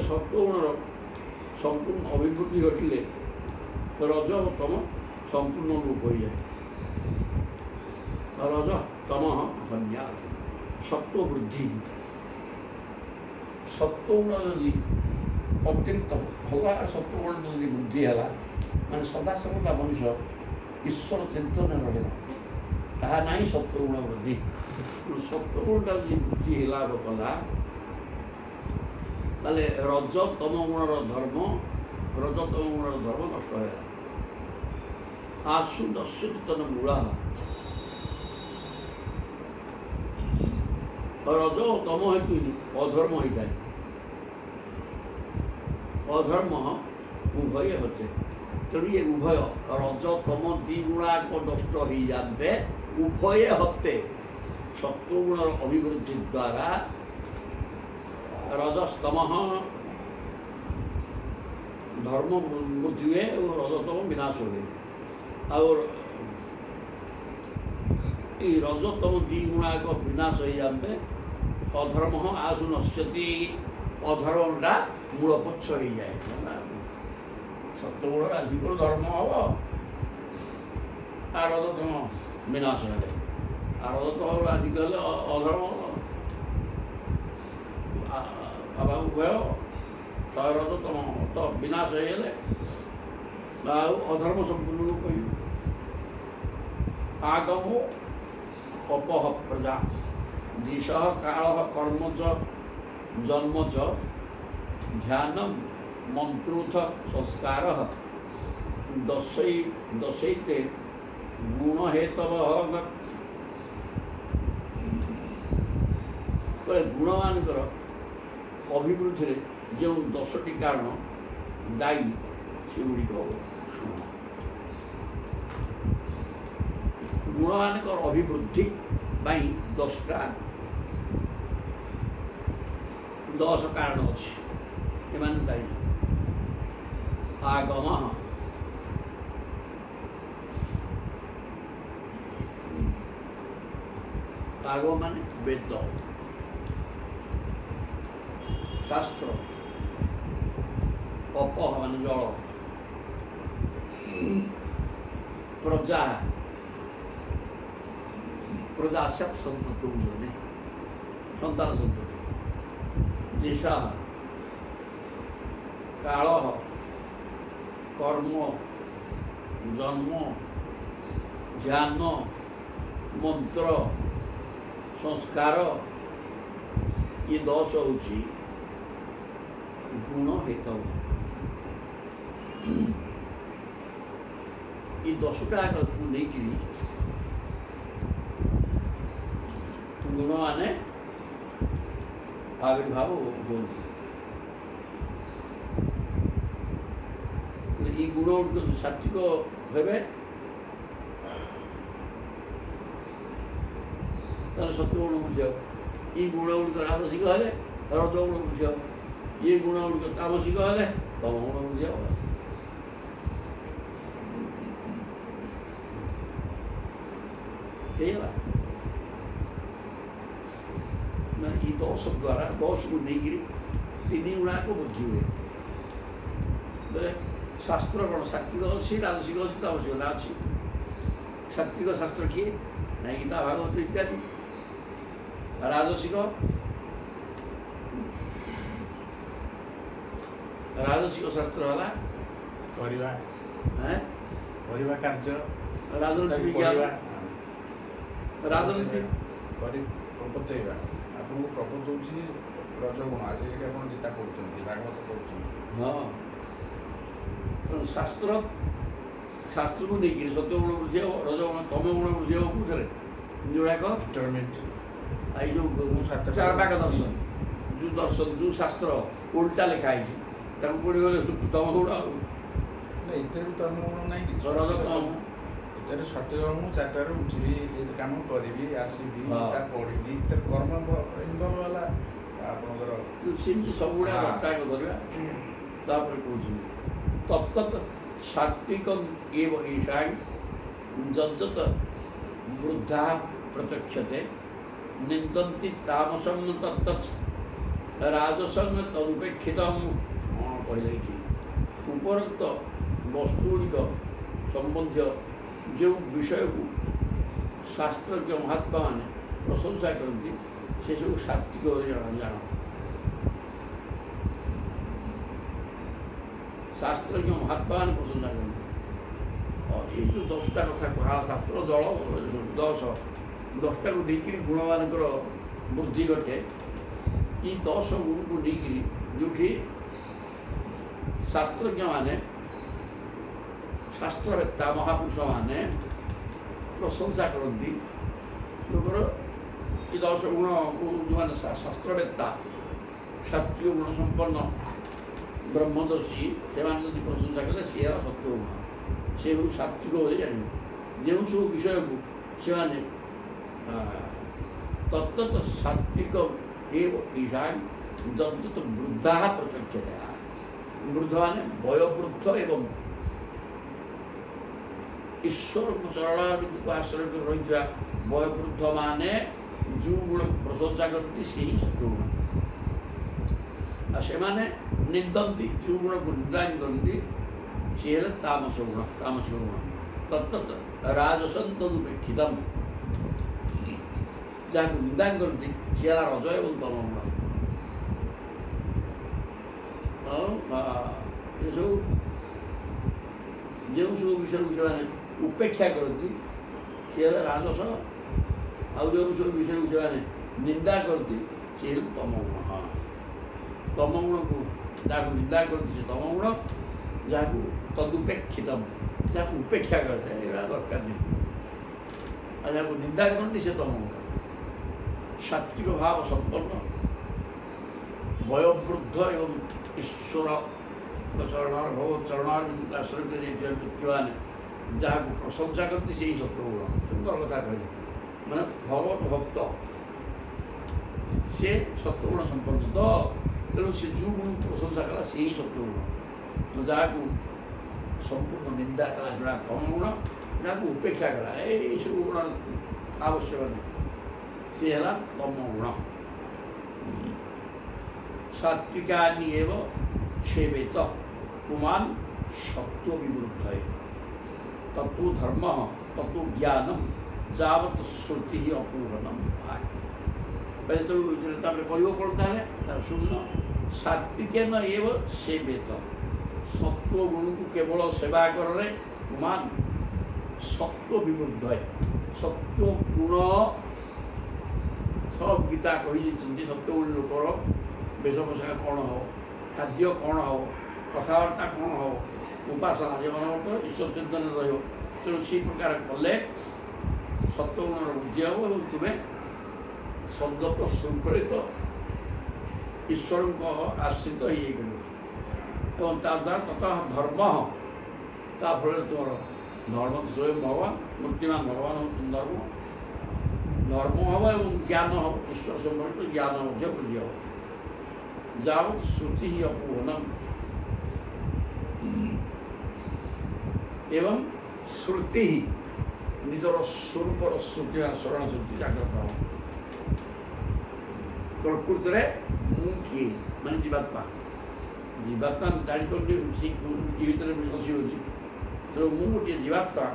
ସତ୍ୱଗୁଣର ସମ୍ପୂର୍ଣ୍ଣ ଅଭିବୃଦ୍ଧି ଘଟିଲେ ରଜ ଓ ତମ ସମ୍ପୂର୍ଣ୍ଣ ରୂପ ହୋଇଯାଏ। ରଜ ତମ ହନ୍ୟାତ୍। ସତ୍ୱବୃଦ୍ଧି, ସତ୍ୱଗୁଣ ଯଦି ଅତିରିକ୍ତ ଭଲ ସତ୍ୱଗୁଣ ଯଦି ବୃଦ୍ଧି ହେଲା ମାନେ ସଦାସର୍ବଦା ମଣିଷ ଈଶ୍ୱର ଚିନ୍ତନରେ ରହିଲା, ତାହା ନାହିଁ ସତ୍ୱଗୁଣ ବୃଦ୍ଧି। ସତ୍ୱଗୁଣଟା ଯଦି ବୃଦ୍ଧି ହେଲା କଲା ତାହେଲେ ରଜ ତମ ଗୁଣର ଧର୍ମ ନଷ୍ଟ ହେଲା। ଆଶୁ ନଶ୍ୟତି ତଦ୍ ମୂଳ। ରଜ ଓ ତମ ହେତୁ ଅଧର୍ମ ହୋଇଥାଏ। ଅଧର୍ମ ଉଭୟ ହତେ। ତେଣୁ ଏ ଉଭୟ ରଜ ତମ ଦି ଗୁଣାକ ନଷ୍ଟ ହୋଇଯାନ୍ତେ। ଉଭୟ ହତେ, ସତ୍ୱଗୁଣର ଅଭିବୃଦ୍ଧି ଦ୍ୱାରା ରଜସ୍ତମ ଧର୍ମ ବୃଦ୍ଧି ହୁଏ ଏବଂ ରଜତମ ବିନାଶ ହୁଏ। ଆଉ এই ରଜତମ ଦି ଗୁଣାକ ବିନାଶ ହୋଇଯାନ୍ତେ। ଅଧର୍ମ ଆଶୁ ନଶ୍ୟତି। ଅଧର୍ମଟା ମୂଳ ପଛ ହେଇଯାଏ। ସତ୍ୱଗୁଣ ରାଜି କରି ଧର୍ମ ହବ, আর রজতম বিনাশ হবে। আর রজতম রাজি গেলে অধর্ম আবার উভয় শহে রজতম তো বিনাশ হয়ে গেলে ଆଉ ଅଧର୍ମ ସମ୍ପୂର୍ଣ୍ଣ ରୂପ କହିବି। ଆଗମ ଅପହ ପ୍ରଜା ଦିଶଃ କାଳ କର୍ମ ଚ ଜନ୍ମ ଚ ଧ୍ୟାନମ୍ ମନ୍ତ୍ରୁଥ ସଂସ୍କାର ଦଶୈତେ ଗୁଣ ହେତବ। ଗୁଣମାନଙ୍କର ଅଭିବୃଦ୍ଧିରେ ଯେଉଁ 10ଟି କାରଣ ଦାୟୀ ସେଗୁଡ଼ିକ ଗୁଣମାନଙ୍କର ଅଭିବୃଦ୍ଧି ପାଇଁ 10 କାରଣ ଅଛି। ଏମାନେ ଦାୟୀ। ଆଗମ ଆଗ ମାନେ ବେଦ, ଶାସ୍ତ୍ର, ଅପହ ମାନେ ଜଳ, ପ୍ରଜା ପ୍ରଜାସ୍ୟାତ୍ ସନ୍ତତି ବୁଝନି ସନ୍ତାନ ସନ୍ତତି, ଦିଶା କାଳ, କର୍ମ, ଜନ୍ମ, ଧ୍ୟାନ, ମନ୍ତ୍ର, ସଂସ୍କାର, ये 10 ହେଉଛି ଗୁଣ ହେତୁ। ये 10ଟାକୁ ନେଇକିରି ଗୁଣ ମାନେ ଆବିର୍ଭାବ ହୁଅନ୍ତି। এই ଗୁଣ ଗୁଡ଼ିକ ସାତ୍ଵିକ ହେବେ ତାହେଲେ ସତ୍ୟ ଗୁଣ ବୁଝିବ। এই ଗୁଣ ଗୁଡ଼ିକ ରାଜସିକ ହେଲେ ରଜ ଗୁଣ ବୁଝିବ। ଏ ଗୁଣ ଗୁଡ଼ିକ ତାମସିକ ହେଲେ ତମ ଗୁଣ ବୁଝିବ। ହେଇଗଲା ନା। এই 10 ଦ୍ୱାରା 10କୁ ନେଇକିରି 3 ଗୁଣାକ ବୁଝି ହୁଏ। ବୋଲେ ଶାସ୍ତ୍ର କ'ଣ ସାତ୍ଵିକ ଅଛି, ରାଜସିକ ଅଛି, ତାମସିକ ନା ଅଛି। ସାତ୍ଵିକ ଶାସ୍ତ୍ର କିଏ ନା ଗୀତା ଭାଗବତ ଇତ୍ୟାଦି। ରାଜସିକ ଶାସ୍ତ୍ର ହେଲା କରିବା କାର୍ଯ୍ୟ, ରାଜନୀତି ବିଜ୍ଞାନ, ରାଜନୀତି ପ୍ରପତେଇବା। ଆପଣଙ୍କୁ ପ୍ରପତ ହେଉଛି ରଜଗୁଣ। ଆଜିକାଲି ଆପଣ ଗୀତା କରୁଛନ୍ତି, ଭାଗବତ କରୁଛନ୍ତି। ହଁ, ତେଣୁ ଶାସ୍ତ୍ରକୁ ନେଇକିରି ସତ୍ୟ ଗୁଣ ବୁଝିବ, ରଜଗୁଣ ତମ ଗୁଣ ବୁଝିବ। କୋଉଥିରେ ଯୋଉଗୁଡ଼ାକ ଏଇ ଯେଉଁ ଚାରବାକ ଦର୍ଶନ, ଯେଉଁ ଦର୍ଶନ ଯେଉଁ ଶାସ୍ତ୍ର ଓଲଟା ଲେଖା ହେଇଛି ତାକୁ ପଢ଼ିଗଲେ ତମ ଗୁଣ ଆଉ ଏଥିରେ ବି ତମ ଗୁଣ ନାହିଁ। ରଜ କମ ଏଥିରେ ସତ୍ୟ ମୁଁ 4ଟାରୁ ଉଠିବି, ଏ କାମ କରିବି, ଆସିବି, ତା ପଢ଼ିବି, ଏଥିରେ କର୍ମ ଇନଭଲ୍ଭ ହେଲା ଆପଣଙ୍କର। ସେମିତି ସବୁଗୁଡ଼ା ତ୍ୟାଗ କରିବା। ତାପରେ କହୁଛନ୍ତି ତତ୍ତତ୍ ସାତ୍ଵିକଂ ଏବ ଈଶାନ୍ ଯଜ୍ଜତ ବୃଦ୍ଧା ପ୍ରଚକ୍ଷତେ ନିନ୍ଦନ୍ତି ତାମସଂ ତତ୍ତତ୍ ରାଜସଂ ତଦୁପେକ୍ଷିତଂ। କ'ଣ କହିଲେ ଏଠି? ଉପରୋକ୍ତ ବସ୍ତୁଗୁଡ଼ିକ ସମ୍ବନ୍ଧୀୟ ଯେଉଁ ବିଷୟକୁ ଶାସ୍ତ୍ରଜ୍ଞ ମହାତ୍ମାମାନେ ପ୍ରଶଂସା କରନ୍ତି ସେସବୁ ସାତ୍ଵିକ ଜାଣ। ଶାସ୍ତ୍ରଜ୍ଞ ମହାତ୍ମାମାନେ ପ୍ରଶଂସା କରନ୍ତି। ଏଇ ଯେଉଁ 10ଟା କଥା କୁହା, ଶାସ୍ତ୍ର, ଜଳ, 10ଟାକୁ ନେଇକିରି ଗୁଣମାନଙ୍କର ବୃଦ୍ଧି ଘଟେ। ଏଇ 10 ଗୁଣକୁ ନେଇକିରି ଯେଉଁଠି ଶାସ୍ତ୍ରଜ୍ଞମାନେ, ଶାସ୍ତ୍ରବେତ୍ତା ମହାପୁରୁଷମାନେ ପ୍ରଶଂସା କରନ୍ତି ଲୋକର ଏ 10 ଗୁଣକୁ। ଯେଉଁମାନେ ଶାସ୍ତ୍ରବେତ୍ତା, ସାତ୍ଵିକ ଗୁଣ ସମ୍ପନ୍ନ ବ୍ରହ୍ମଦର୍ଶୀ, ସେମାନେ ଯଦି ପ୍ରଶଂସା କଲେ ସିଏ ହେଲା ସତ୍ୟ ଗୁଣ। ସେ ସବୁ ସାତ୍ଵିକ ବୋଲି ଜାଣିବେ। ଯେଉଁ ସବୁ ବିଷୟକୁ ସେମାନେ ତତ୍ତତ୍ ସାତ୍ଵିକ ଏବ ଈଶାନ୍ ଯଜ୍ଜତ ବୃଦ୍ଧା ପ୍ରଚକ୍ଷତେ। ବୃଦ୍ଧ ମାନେ ବୟୋବୃଦ୍ଧ ଏବଂ ଈଶ୍ୱରଙ୍କ ଚରଣାରବିନ୍ଦୁକୁ ଆଶ୍ରୟ କରି ରହିଥିବା ବୟୋବୃଦ୍ଧ ମାନେ ଯେଉଁ ଗୁଣକୁ ପ୍ରଶଂସା କରନ୍ତି ସେହି ସତ୍ୟ ଗୁଣ। ଆଉ ସେମାନେ ନିନ୍ଦନ୍ତି, ଯେଉଁ ଗୁଣକୁ ନିନ୍ଦା କରନ୍ତି ସିଏ ହେଲେ ତାମସ ଗୁଣ, ତାମସିକ ଗୁଣ। ତତ୍ତତ୍ ରାଜସଂ ତଦୁପେକ୍ଷିତଂ। ଯାହାକୁ ନିନ୍ଦା କରନ୍ତି ସିଏ ହେଲା ରଜ ଏବଂ ତମ ଗୁଣ। ଏସବୁ ଯେଉଁ ସବୁ ବିଷୟକୁ ସେମାନେ ଉପେକ୍ଷା କରନ୍ତି ସିଏ ହେଲା ରାଜସ। ଆଉ ଯେଉଁ ସବୁ ବିଷୟକୁ ସେମାନେ ନିନ୍ଦା କରନ୍ତି ସିଏ ହେଲେ ତମ ଗୁଣ। ତମ ଗୁଣକୁ ଯାହାକୁ ନିନ୍ଦା କରନ୍ତି ସେ ତମ ଗୁଣ, ଯାହାକୁ ତଦୁପେକ୍ଷିତମ୍, ଯାହାକୁ ଉପେକ୍ଷା କରିଥାଏ ଏଗୁଡ଼ା ଦରକାର ନାହିଁ, ଆଉ ଯାହାକୁ ନିନ୍ଦା କରନ୍ତି ସେ ତମ ଗୁଣ। ସାତ୍ଵିକ ଭାବ ସମ୍ପନ୍ନ ବୟୋବୃଦ୍ଧ ଏବଂ ଈଶ୍ୱର ଚରଣାର ଭଗବତ ଚରଣାରବିନ୍ଦୁକୁ ଆଶ୍ରୟ କରି ବ୍ୟକ୍ତିମାନେ ଯାହାକୁ ପ୍ରଶଂସା କରନ୍ତି ସେହି ସତ୍ୟ ଗୁଣ। ସୁନ୍ଦର କଥା କହିଲେ। ମାନେ ଭଗବତ ଭକ୍ତ ସେ ସତ୍ୟଗୁଣ ସମ୍ପନ୍ନ ତ, ତେଣୁ ସେ ଯେଉଁ ଗୁଣକୁ ପ୍ରଶଂସା କଲା ସେହି ସତ୍ୟ ଗୁଣ। ଯାହାକୁ ସମ୍ପୂର୍ଣ୍ଣ ନିନ୍ଦା କଲା ସେଟା ତମ ଗୁଣ, ଯାହାକୁ ଉପେକ୍ଷା କଲା ଏଇସବୁ ଗୁଣ ଆବଶ୍ୟକ ନାହିଁ। ସେ ହେଲା ତମ ଗୁଣ। ସାତ୍ବିକାନି ଏବ ସେବେତ ପୁମାନ୍ ସତ୍ତ୍ୱ ବିବୃଦ୍ଧଏ ତତୁ ଧର୍ମ ତତୁ ଜ୍ଞାନମ୍ ଯାବତ୍ ଶ୍ରୁତି ଅପୂହନମ୍। ଯେତେବେଳେ ତାପରେ କହିବ କ'ଣ ତାହେଲେ ତାର ଶୁଣ ସାତ୍ବିକେନ ଏବ ସେବେତ ସତ୍ତ୍ୱ ଗୁଣକୁ କେବଳ ସେବା କରରେ ପୁମାନ୍ ସତ୍ତ୍ୱ ବିବୃଦ୍ଧଏ ସତ୍ତ୍ୱ ଗୁଣ ସବ ଗୀତା କହିଦେଇଛନ୍ତି। ସତ୍ତ୍ୱ ଗୁଣ ଲୋକର ବେଶ ପୋଷାକ କ'ଣ ହେବ, ଖାଦ୍ୟ କ'ଣ ହେବ, କଥାବାର୍ତ୍ତା କ'ଣ ହେବ, ଉପାସନା ଜୀବନଗତ ଈଶ୍ୱର ଚିନ୍ତନରେ ରହିବ। ତେଣୁ ସେହି ପ୍ରକାର କଲେ ସତ୍ତ୍ୱଗୁଣର ବୃଦ୍ଧି ହେବ ଏବଂ ତୁମେ ସଂଯତ ଶୃଙ୍ଖଳିତ ଈଶ୍ୱରଙ୍କ ଆଶ୍ରିତ ହେଇଯାଇପାରିବ ଏବଂ ତାଦ୍ୱାରା ତତଃ ଧର୍ମ ତା ଫଳରେ ତୁମର ଧର୍ମ ସ୍ୱୟଂ ଭଗବାନ ମୂର୍ତ୍ତିମାନ ଭଗବାନ ହେଉଛନ୍ତି ଧର୍ମ ହେବ ଏବଂ ଜ୍ଞାନ ହେବ ଈଶ୍ୱର ସମ୍ପର୍କିତ ଜ୍ଞାନ ମଧ୍ୟ ବୃଦ୍ଧି ହେବ। ଯାବତ୍ ଶ୍ରୁତି ହିଁ ଅପୂହନମ୍ ଏବଂ ଶ୍ରୁତି ହିଁ ନିଜର ସ୍ୱରୂପର ଶ୍ରୁତି ବା ଶରଣ ଶ୍ରୁତି ଜାଗ୍ରତ ହେବ। ପ୍ରକୃତରେ ମୁଁ କିଏ ମାନେ ଜୀବାତ୍ମା ଜାଣିପାରୁନି ଏ ଭିତରେ ବସି ହେଉଛି। ତେଣୁ ମୁଁ ଗୋଟିଏ ଜୀବାତ୍ମା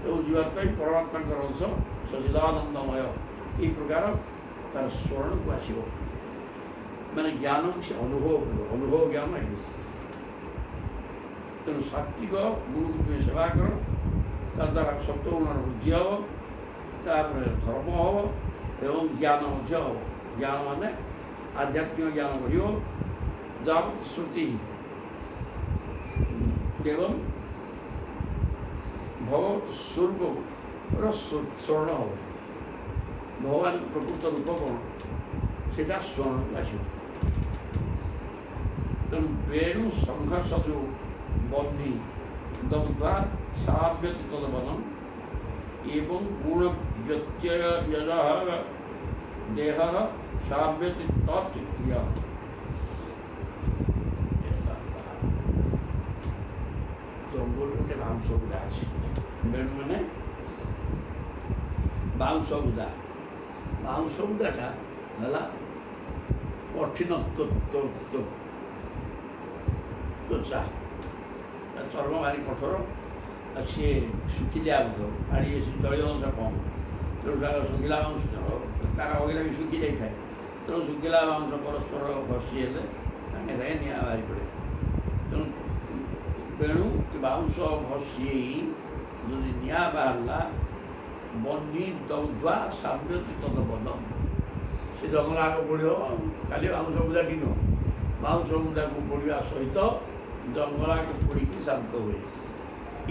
ଏବଂ ଜୀବାତ୍ମା ହିଁ ପରମାତ୍ମାଙ୍କର ଅଂଶ ସଚିଦାନନ୍ଦମୟ ଏହି ପ୍ରକାର ତାର ସ୍ମରଣକୁ ଆସିବ ମାନେ ଜ୍ଞାନକୁ ସେ ଅନୁଭବ କରିବ ଅନୁଭବ ଜ୍ଞାନ ଆସିବ। ତେଣୁ ସାତ୍ଵିକ ଗୁରୁକୁ ତୁମେ ସେବା କର ତାଦ୍ୱାରା ସତ୍ତ୍ୱଗୁଣର ବୃଦ୍ଧି ହେବ ତାପରେ ଧର୍ମ ହେବ ଏବଂ ଜ୍ଞାନ ମଧ୍ୟ ହେବ। ଜ୍ଞାନ ମାନେ ଆଧ୍ୟାତ୍ମିକ ଜ୍ଞାନ ବଢ଼ିବ ଯାବତ୍ ଶ୍ରୁତି ଏବଂ ଭଗବତ ସ୍ୱରୂପର ସ୍ମରଣ ହେବ। ଭଗବାନ ପ୍ରକୃତ ରୂପ କ'ଣ ସେଇଟା ସ୍ମରଣକୁ ଆସିବ। ତେଣୁ ବେଣୁ ସଂଘର୍ଷ ଯେଉଁ ବନ୍ଧି ଦଗ୍ଧ୍ୱା ସାବ୍ୟତୀତ ବନମ୍ ଏବଂ ଗୁଣ ବ୍ୟତ୍ୟୟ ଦେହ ସାବ୍ୟତୀତ କ୍ରିୟା। ଜଙ୍ଗଲ ଗୋଟେ ବାଉଁଶ ବୁଦା ଅଛି। ବେଣୁ ମାନେ ବାଉଁଶ ବୁଦାଟା ହେଲା କଠିନ ତ୍ୱଚା ଚର୍ମ ଭାରି କଠୋର ଆଉ ସିଏ ଶୁଖିଲିଆ ମଧ୍ୟ ପାଣି ଜଳୀୟ ଅଂଶ କମ୍। ତେଣୁ ଶୁଖିଲା ବାଉଁଶ ତାର ଅଗିଲା ବି ଶୁଖି ଯାଇଥାଏ। ତେଣୁ ଶୁଖିଲା ବାଉଁଶ ପରସ୍ପର ଘଷି ହେଲେ ସାଙ୍ଗେ ସାଙ୍ଗେ ନିଆଁ ବାହାରି ପଡ଼େ। ତେଣୁ ବେଣୁ ବାଉଁଶ ଘଷି ଯଦି ନିଆଁ ବାହାରିଲା ବହ୍ନି ଦଗ୍ଧ୍ୱା ସାବ୍ୟତୀତ ବନମ୍ ସେ ଜଙ୍ଗଲ ଆଗ ପଡ଼ିବ। ଖାଲି ବାଉଁଶ ବୁଦାଟି ନୁହଁ ବାଉଁଶ ବୁଦାକୁ ପଡ଼ିବା ସହିତ ଜଙ୍ଗଲ ଆଗ ପୋଡ଼ିକି ଶାନ୍ତ ହୁଏ।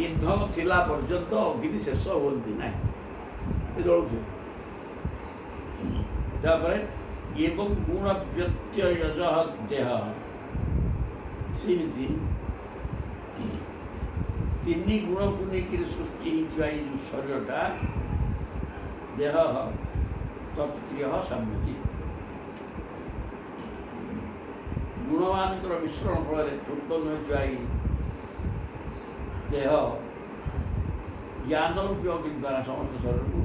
ଇନ୍ଧନ ଥିଲା ପର୍ଯ୍ୟନ୍ତ ଅଗ୍ନି ଶେଷ ହୁଅନ୍ତି ନାହିଁ ଜଳୁଥିବ। ତାପରେ ଏବଂ ଗୁଣ ବ୍ୟତ୍ୟୟ ଦେହ ସେମିତି ତିନି ଗୁଣକୁ ନେଇକରି ସୃଷ୍ଟି ହେଇଥିବା ଏଇ ଯେଉଁ ଶରୀରଟା ଦେହ ତତ୍କ୍ରିୟ ସାମ୍ୟତି ଗୁଣମାନଙ୍କର ମିଶ୍ରଣ ଫଳରେ ଉତ୍ପନ୍ନ ହୋଇଥିବା ଏଇ ଦେହ ଜ୍ଞାନ ରୂପୀ ଅଗ୍ନି ଦ୍ୱାରା ସମସ୍ତ ଶରୀରକୁ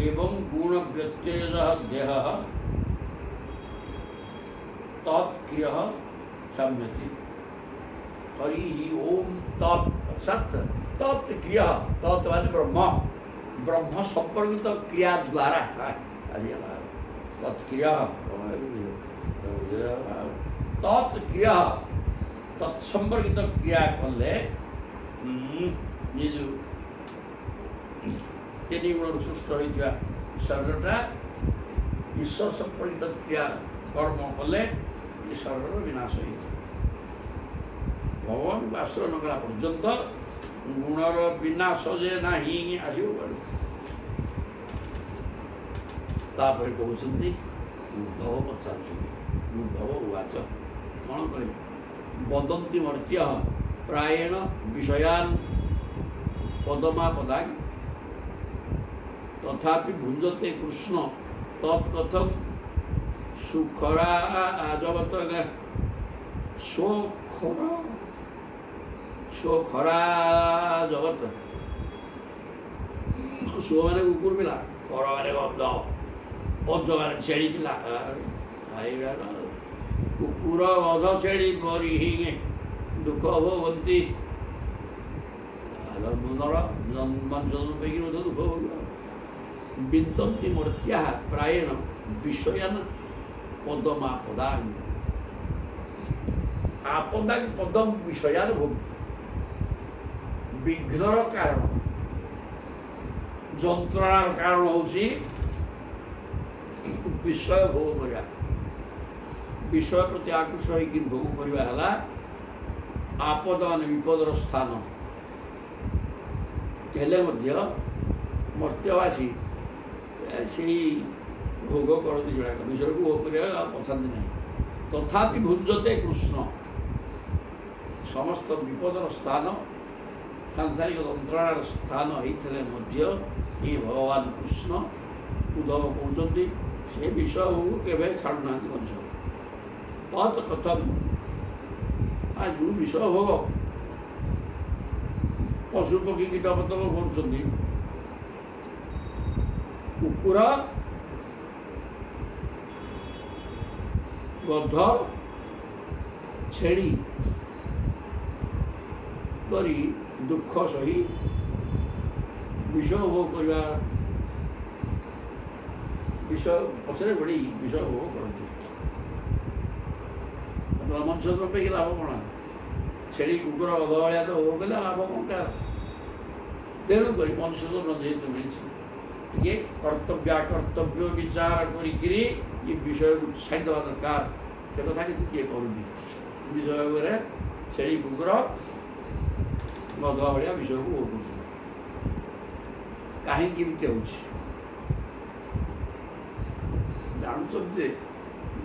ଏବଂ ଗୁଣ ବ୍ୟତ୍ୟୟ ଦେହ ତତ୍କ୍ରିୟ ସାମ୍ୟତି। हरि ओम तत् सत तत्क्रिय तत् मान ब्रह्म संपर्कित क्रिया द्वारा तत्क्रिय तत्क्रिय तत्संपर्कित क्रिया कले ये जो तीन गुण सृष्ट होता शरीरटा ईश्वर संपर्कित क्रिया कर्म कले ये शरीर विनाश हो भगवान को आश्रय न कला पर्यंत गुणर विनाश जे नहीं आसो कहते उद्धव पचार उद्धव उवाच कौन कह वदंती मर्त्य प्रायेण विषयान पदमापदा तथापि भुंजते कृष्ण तत्कथम सुखरा आजवत सो खरा जगत ଶୁଅ ମାନେ କୁକୁର ପିଲା, ପର ମାନେ ଗନ୍ଧ, ପଞ୍ଚ ମାନେ ଛେଳି ପିଲା। ଖାଇବା କୁକୁର ଗଧ ଛେଳି ପରି ହିଁ ଦୁଃଖ ଭୋଗନ୍ତି। ମନର ମନୁଷ୍ୟ ପାଇକି ମଧ୍ୟ ଦୁଃଖ ଭୋଗ। ବିନ୍ତନ୍ତି ମର୍ତ୍ୟା ପ୍ରାୟଣ ବିଷୟାନ ପଦମାପଦାଂ। ଆପଦାଂ ପଦମ ବିଷୟାନ ଭୋଗ। ବିଘ୍ନର କାରଣ, ଯନ୍ତ୍ରଣାର କାରଣ ହେଉଛି ବିଷୟ ଭୋଗ କରିବା। ବିଷୟ ପ୍ରତି ଆକୃଷ୍ଟ ହେଇକି ଭୋଗ କରିବା ହେଲା ଆପଦ ମାନେ ବିପଦର ସ୍ଥାନ। ହେଲେ ମଧ୍ୟ ମର୍ତ୍ତ୍ୟବାସୀ ସେଇ ଭୋଗ କରନ୍ତି ଯୋଡ଼ାକ, ବିଷୟକୁ ଭୋଗ କରିବା ଆଉ ପଛାନ୍ତି ନାହିଁ। ତଥାପି ଭୁଞ୍ଜତେ କୃଷ୍ଣ। ସମସ୍ତ ବିପଦର ସ୍ଥାନ, ସାଂସାରିକ ଯନ୍ତ୍ରଣାର ସ୍ଥାନ ହେଇଥିଲେ ମଧ୍ୟ ଏ ଭଗବାନ କୃଷ୍ଣ ଉଦ୍ଧବ କହୁଛନ୍ତି ସେ ବିଷୟ ଭୋଗ କେବେ ଛାଡ଼ୁନାହାନ୍ତି ମଣିଷ। ତତ୍ କଥମ, ଯେଉଁ ବିଷୟ ଭୋଗ ପଶୁ ପକ୍ଷୀ କୀଟପତଙ୍ଗ କରୁଛନ୍ତି, କୁକୁର ଗଧ ଛେଳି କରି ଦୁଃଖ ସହି ବିଷୟ ଭୋଗ କରିବା, ବିଷୟ ପଛରେ ଗୋଡ଼େଇ ବିଷୟ ଭୋଗ କରନ୍ତି। ମଣିଷ ପାଇକି ଲାଭ କ'ଣ? ଛେଳି କୁକୁର ଗଧ ଭଳିଆ ତ ଭୋଗ କଲେ ଲାଭ କ'ଣ କାହାର? ତେଣୁକରି ମନୁଷ୍ୟ ଜନ୍ମ ଯେହେତୁ ମିଳିଛି, ଟିକେ କର୍ତ୍ତବ୍ୟ ବିଚାର କରିକିରି ଏ ବିଷୟକୁ ଛାଡ଼ିଦେବା ଦରକାର। ସେ କଥା କିନ୍ତୁ କିଏ କରୁନି। ବିଷୟରେ ଛେଳି କୁକୁର ଗଧ ଭଳିଆ ବିଷୟକୁ ଭୋଗ କରୁଛନ୍ତି। କାହିଁକି ଏମିତି ହେଉଛି? ଜାଣୁଛନ୍ତି ଯେ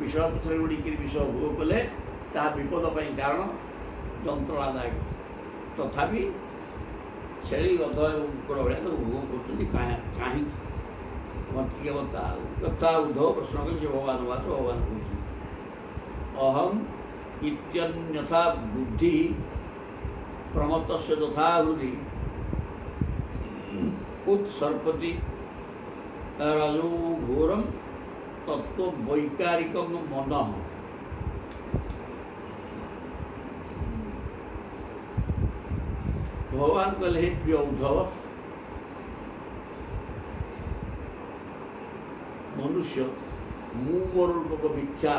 ବିଷୟ ପଛରେ ଉଡ଼ିକିରି ବିଷୟ ଭୋଗ କଲେ ତାହା ବିପଦ ପାଇଁ କାରଣ, ଯନ୍ତ୍ରଣାଦାୟକ। ତଥାପି ଛେଳି ଗଧ ଏବଂ କୁକୁର ଭଳିଆ ତାକୁ ଭୋଗ କରୁଛନ୍ତି। କାହିଁକି? କଥା ଉଦ୍ଧବ ପ୍ରଶ୍ନ କଲେ ସେ ଭଗବାନ କହୁଛନ୍ତି ଅହଂ ଇତ୍ୟନ୍ୟଥା ବୁଦ୍ଧି ପ୍ରମତ୍ତସ୍ୟ ତଥା ହୃଦି ଉତ୍ସର୍ପତି ରଜୋ ଘୋରಂ ତତ୍ତ୍ୱ ବୈକାରିକଂ ମନଃ। ଭଗବାନ କହିଲେ ହେ ପ୍ରିୟ ଉଦ୍ଧବ, ମନୁଷ୍ୟ ମୁଁ ମୋର ରୂପକ ମିଥ୍ୟା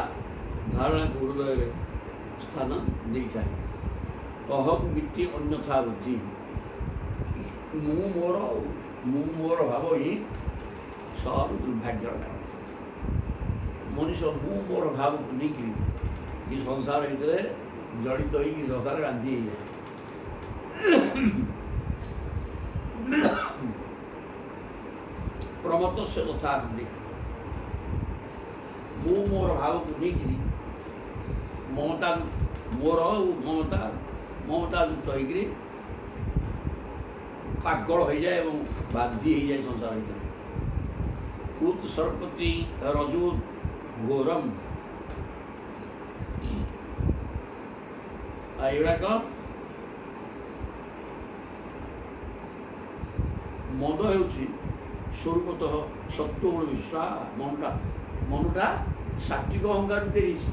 ଧାରଣାକୁ ହୃଦୟରେ ସ୍ଥାନ ଦେଇଥାଏ। ଅହଂ ଇତି ଅନ୍ୟଥା ବୁଦ୍ଧି। ମୁଁ ମୋର ଭାବ ହିଁ ସବୁ ଦୁର୍ଭାଗ୍ୟର କାରଣ। ମଣିଷ ମୁଁ ମୋର ଭାବକୁ ନେଇକିରି ଏ ସଂସାର ଭିତରେ ଜଡ଼ିତ ହେଇକି ସଂସାରରେ ବାନ୍ଧି ହେଇଯାଏ। ପ୍ରମତ୍ତସ୍ୟ ତଥା ହୃଦି। ମୁଁ ମୋର ଭାବକୁ ନେଇକିରି ମମତା ଯୁକ୍ତ ହେଇକିରି ପାଗଳ ହେଇଯାଏ ଏବଂ ବାନ୍ଧି ହେଇଯାଏ ସଂସାର ଭିତରେ। ଉତ୍ସର୍ପତି ରଜୋ ଘୋରମ୍। ଏଗୁଡ଼ାକ ମନ ହେଉଛି ସ୍ୱରୂପତଃ ସତ୍ୱଗୁଣ ବିଶ୍ଵା। ମନଟା ସାତ୍ଵିକ ଅହଙ୍କାର ତିରିଶ,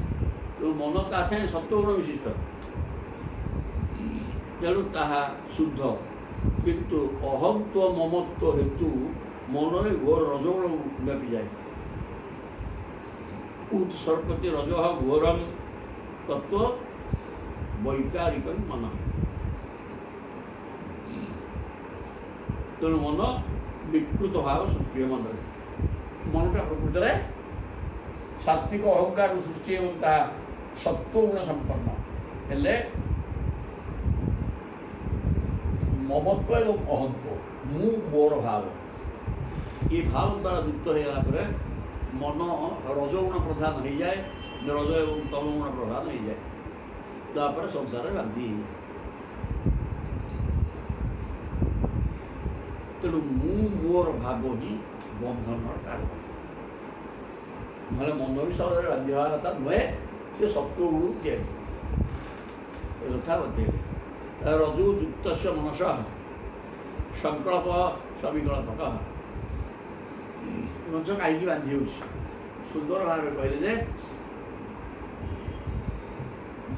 ତେଣୁ ମନ ତା ସାଙ୍ଗେ ସତ୍ୱଗୁଣ ବିଶିଷ୍ଟ, ତେଣୁ ତାହା ଶୁଦ୍ଧ। କିନ୍ତୁ ଅହଂତ୍ୱ ମମତ୍ୱ ହେତୁ ମନରେ ଘୋର ରଜଗୁଣ ବ୍ୟାପିଯାଏ। ଉତ୍ସର୍ପତି ରଜଃ ଘୋରମ୍ ତତ୍ତ୍ୱ ବୈକାରିକଂ ମନଃ। ତେଣୁ ମନ ବିକୃତ ଭାବ ସୃଷ୍ଟି ହୁଏ। ମନଟା ପ୍ରକୃତରେ ସାତ୍ଵିକ ଅହଙ୍କାର ସୃଷ୍ଟି ଏବଂ ତାହା ସତ୍ୱଗୁଣ ସମ୍ପନ୍ନ ହେଲେ ମମତ୍ୱ ଏବଂ ଅହଂତ୍ୱ, ମୁଁ ମୋର ଭାବ, ଏ ଭାବ ଦ୍ୱାରା ଯୁକ୍ତ ହୋଇଗଲା ପରେ ମନ ରଜଗୁଣ ପ୍ରଧାନ ହୋଇଯାଏ, ରଜ ଏବଂ ତମଗୁଣ ପ୍ରଧାନ ହୋଇଯାଏ। ତାପରେ ସଂସାରରେ ବାନ୍ଧି ହେଇଯାଏ। ତେଣୁ ମୁଁ ମୋର ଭାବ ହିଁ ବନ୍ଧନର କାରଣ। ନହେଲେ ମନ ବି ସହଜରେ ବାନ୍ଧି ହେବା କଥା ନୁହେଁ। ସେ ସତ୍ୱଗୁଣକୁ ତିଆରି ଯଥା ବତେଇଲେ ରଜୁ ଯୁକ୍ତସ୍ୟ ମନସଃ ସଂକଳ୍ପ ସବିକଳ୍ପକ। ଗଛ କାହିଁକି ବାନ୍ଧି ହେଉଛି? ସୁନ୍ଦର ଭାବରେ କହିଲେ ଯେ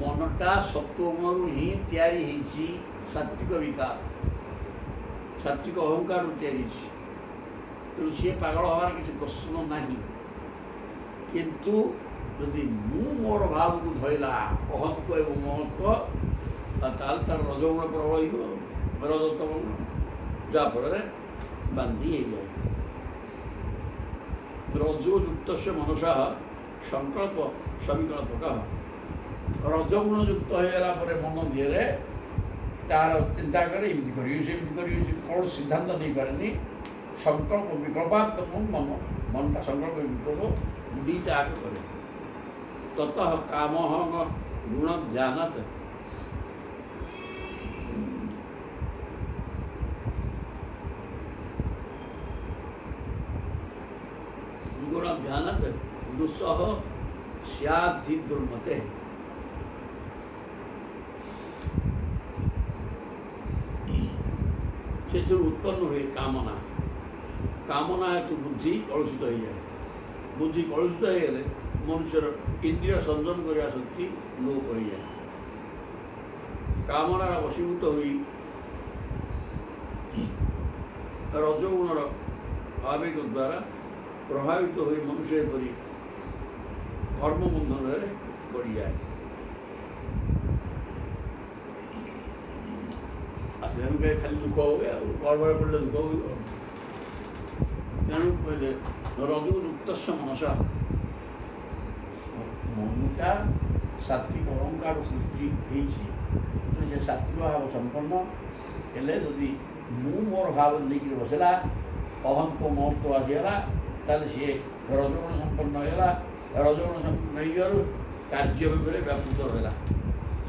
ମନଟା ସତ୍ୱଗୁଣରୁ ହିଁ ତିଆରି ହେଇଛି, ସାତ୍ଵିକ ବିକାର, ସାତ୍ଵିକ ଅହଙ୍କାରରୁ ତିଆରି ହେଇଛି। ତେଣୁ ସିଏ ପାଗଳ ହେବାର କିଛି ପ୍ରଶ୍ନ ନାହିଁ। କିନ୍ତୁ ଯଦି ମୁଁ ମୋର ଭାବକୁ ଧଇଲା ଅହଂତ୍ଵ ଏବଂ ମହତ୍ଵ, ତାହେଲେ ତାର ରଜଗୁଣ ପ୍ରବଳ ହେଇଯିବ, ରଜତମ ଗୁଣ, ଯାହାଫଳରେ ବାନ୍ଧି ହେଇଯାଏ। ରଜୋଯୁକ୍ତସ୍ୟ ମନସଃ ସଂକଳ୍ପ ସବିକଳ୍ପକଃ। ରଜଗୁଣ ଯୁକ୍ତ ହୋଇଗଲା ପରେ ମନ ଦିହରେ ତାର ଚିନ୍ତା କରେ, ଏମିତି କରିବି ସେମିତି କରିବି, ସେ କ'ଣ ସିଦ୍ଧାନ୍ତ ନେଇପାରେନି। ସଂକଳ୍ପ ବିକଳ୍ପାତ୍ମକ ମନଟା ସଂକଳ୍ପ ବିକଳ୍ପ ଦୁଇଟା ଆଗ କରେ। ତତଃ କାମଃ ଗୁଣ ଧ୍ୟାନାତ୍ ଗୁଣ ଧ୍ୟାନାତ୍ ଦୁଃସହ ସ୍ୟାଦ୍ଧି ଦୁର୍ମତେ। ସେଥିରୁ ଉତ୍ପନ୍ନ ହୁଏ କାମନା। କାମନା ହେତୁ ବୁଦ୍ଧି କଳୁଷିତ ହୋଇଯାଏ। ବୁଦ୍ଧି କଳୁଷିତ ହୋଇଗଲେ ମନୁଷ୍ୟର ଇନ୍ଦ୍ରିୟ ସଂଯମ କରିବା ଶକ୍ତି ଲୋପ ହୋଇଯାଏ। କାମନାର ବଶୀଭୂତ ହୋଇ ରଜଗୁଣର ଆବେଗ ଦ୍ୱାରା ପ୍ରଭାବିତ ହୋଇ ମନୁଷ୍ୟ ଏପରି ଧର୍ମ ବନ୍ଧନରେ ପଡ଼ିଯାଏ। ସେମିତି ଖାଲି ଦୁଃଖ ହୁଏ, ଆଉ ଗର୍ବରେ ପଡ଼ିଲେ ଦୁଃଖ ହୁଏ। ତେଣୁ କହିଲେ ରଜୋଯୁକ୍ତସ୍ୟ ମନସଃ, ମନଟା ସାତ୍ଵିକ ଅହଙ୍କାର ସୃଷ୍ଟି ହେଇଛି। ସେ ସାତ୍ଵିକ ଭାବ ସମ୍ପନ୍ନ ହେଲେ ଯଦି ମୁଁ ମୋର ଭାବ ନେଇକରି ବସିଲା, ଅହଂତ୍ଵ ମହତ୍ଵ ଆସିଗଲା, ତାହେଲେ ସିଏ ରଜଗୁଣ ସମ୍ପନ୍ନ ହୋଇଗଲା। ରଜଗୁଣ ସମ୍ପନ୍ନ ହେଇଗଲାରୁ କାର୍ଯ୍ୟ ଭାବରେ ବ୍ୟାପୃତ ରହିଲା,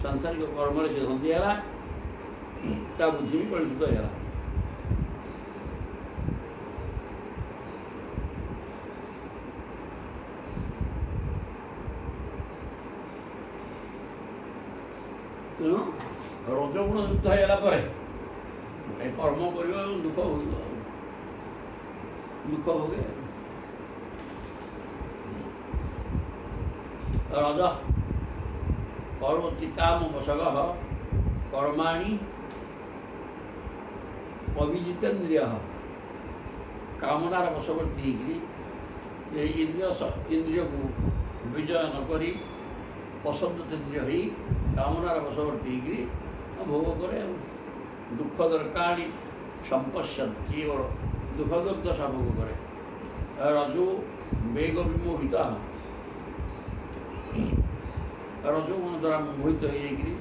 ସାଂସାରିକ କର୍ମରେ ସେ ସନ୍ଧି ହେଲା, ତା ବୁଦ୍ଧି ବି କଳୁଷିତ ହେଇଗଲା। ତେଣୁ ରଜଗୁଣ ଯୁକ୍ତ ହେଇଗଲା ପରେ ଏ କର୍ମ କରିବ ଏବଂ ଦୁଃଖ ଭୋଗିବ, ଦୁଃଖ ଭୋଗେ। ରଜ କରୋତି କାମ ବଶଗଃ କର୍ମାଣि ଅଭିଜିତେନ୍ଦ୍ରିୟ। କାମନାର ବଶବର୍ତ୍ତୀ ହେଇକରି ଏହି ଇନ୍ଦ୍ରିୟକୁ ବିଜୟ ନକରି ଅସନ୍ତତେନ୍ଦ୍ରିୟ ହୋଇ କାମନାର ବଶବର୍ତ୍ତୀ ହେଇକରି ଭୋଗ କରେ। ଦୁଃଖ ଦରକାରୀ ସମ୍ପଶ୍ୟନ୍, କିଏ ଦୁଃଖ ଦୁର୍ଦଶା ଭୋଗ କରେ। ରଜୋ ବେଗ ବିମୋହିତ, ରଜୋଗୁଣ ଦ୍ୱାରା ମୋହିତ ହୋଇଯାଇକରି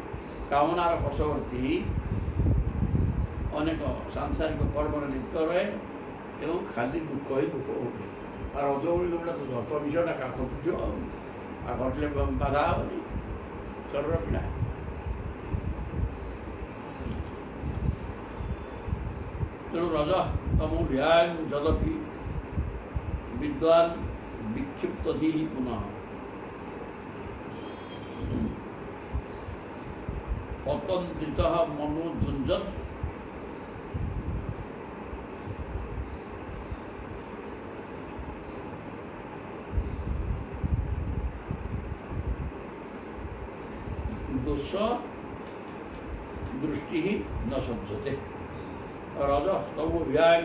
କାମନାର ବଶବର୍ତ୍ତୀ ହୋଇ ଅନେକ ସାଂସାରିକ କର୍ମରେ ଲିପ୍ତ ରହେ ଏବଂ ଖାଲି ଦୁଃଖ ହିଁ ଦୁଃଖ ହୁଏ। ଆଉ ରଜଗୁଣ ଯେଉଁଟା ସତ ବିଷୟଟା କାହା ଘଟୁଥିବ, ଆଉ ଘଟିଲେ ବାଧା ହେବନି, ଶରୀର ପୀଡ଼ା। ତେଣୁ ରଜ ତମୁ ଧ୍ୟାନ ଯଦପି ବିଦ୍ୱାନ୍ ବିକ୍ଷିପ୍ତ ହିଁ ପୁନଃ ଅତନ୍ତ୍ରିତଃ ମନୋଯୁଞ୍ଜନ୍ ଦୋଷ ଦୃଷ୍ଟି ହିଁ ନ ସଜ୍ଜତେ। ରଜ ତମୁ ଧ୍ୟାନ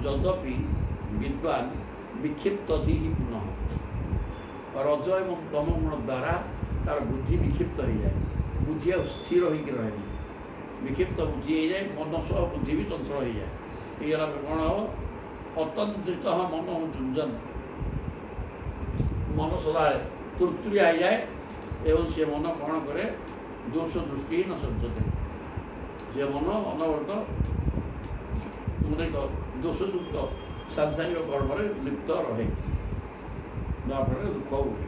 ଯଦପି ବିଦ୍ୱାନ୍ ବିକ୍ଷିପ୍ତ ହିଁ ପୁନଃ। ରଜ ଏବଂ ତମ ଗୁଣ ଦ୍ୱାରା ତାର ବୁଦ୍ଧି ବିକ୍ଷିପ୍ତ ହୋଇଯାଏ, ବୁଦ୍ଧି ଆଉ ସ୍ଥିର ହୋଇକି ରହେନି, ବିକ୍ଷିପ୍ତ ବୁଦ୍ଧି ହୋଇଯାଏ, ମନ ସହ ବୁଦ୍ଧି ବି ଚଞ୍ଚଳ ହୋଇଯାଏ। ହେଇଗଲା କ'ଣ ହେବ? ଅତନ୍ତ୍ରିତ ମନ ଯୁଞ୍ଜନ୍, ମନ ସଦାବେଳେ ତୁର୍ତୁରିଆ ହୋଇଯାଏ ଏବଂ ସେ ମନ କ'ଣ କରେ? ଦୋଷ ଦୃଷ୍ଟି ନ ସଜ୍ଜତେ। ସେ ମନ ଅନବରତ ଅନେକ ଦୋଷଯୁକ୍ତ ସାଂସାରିକ କର୍ମରେ ଲିପ୍ତ ରହେ, ଯାହାଫଳରେ ଦୁଃଖ ହୁଏ।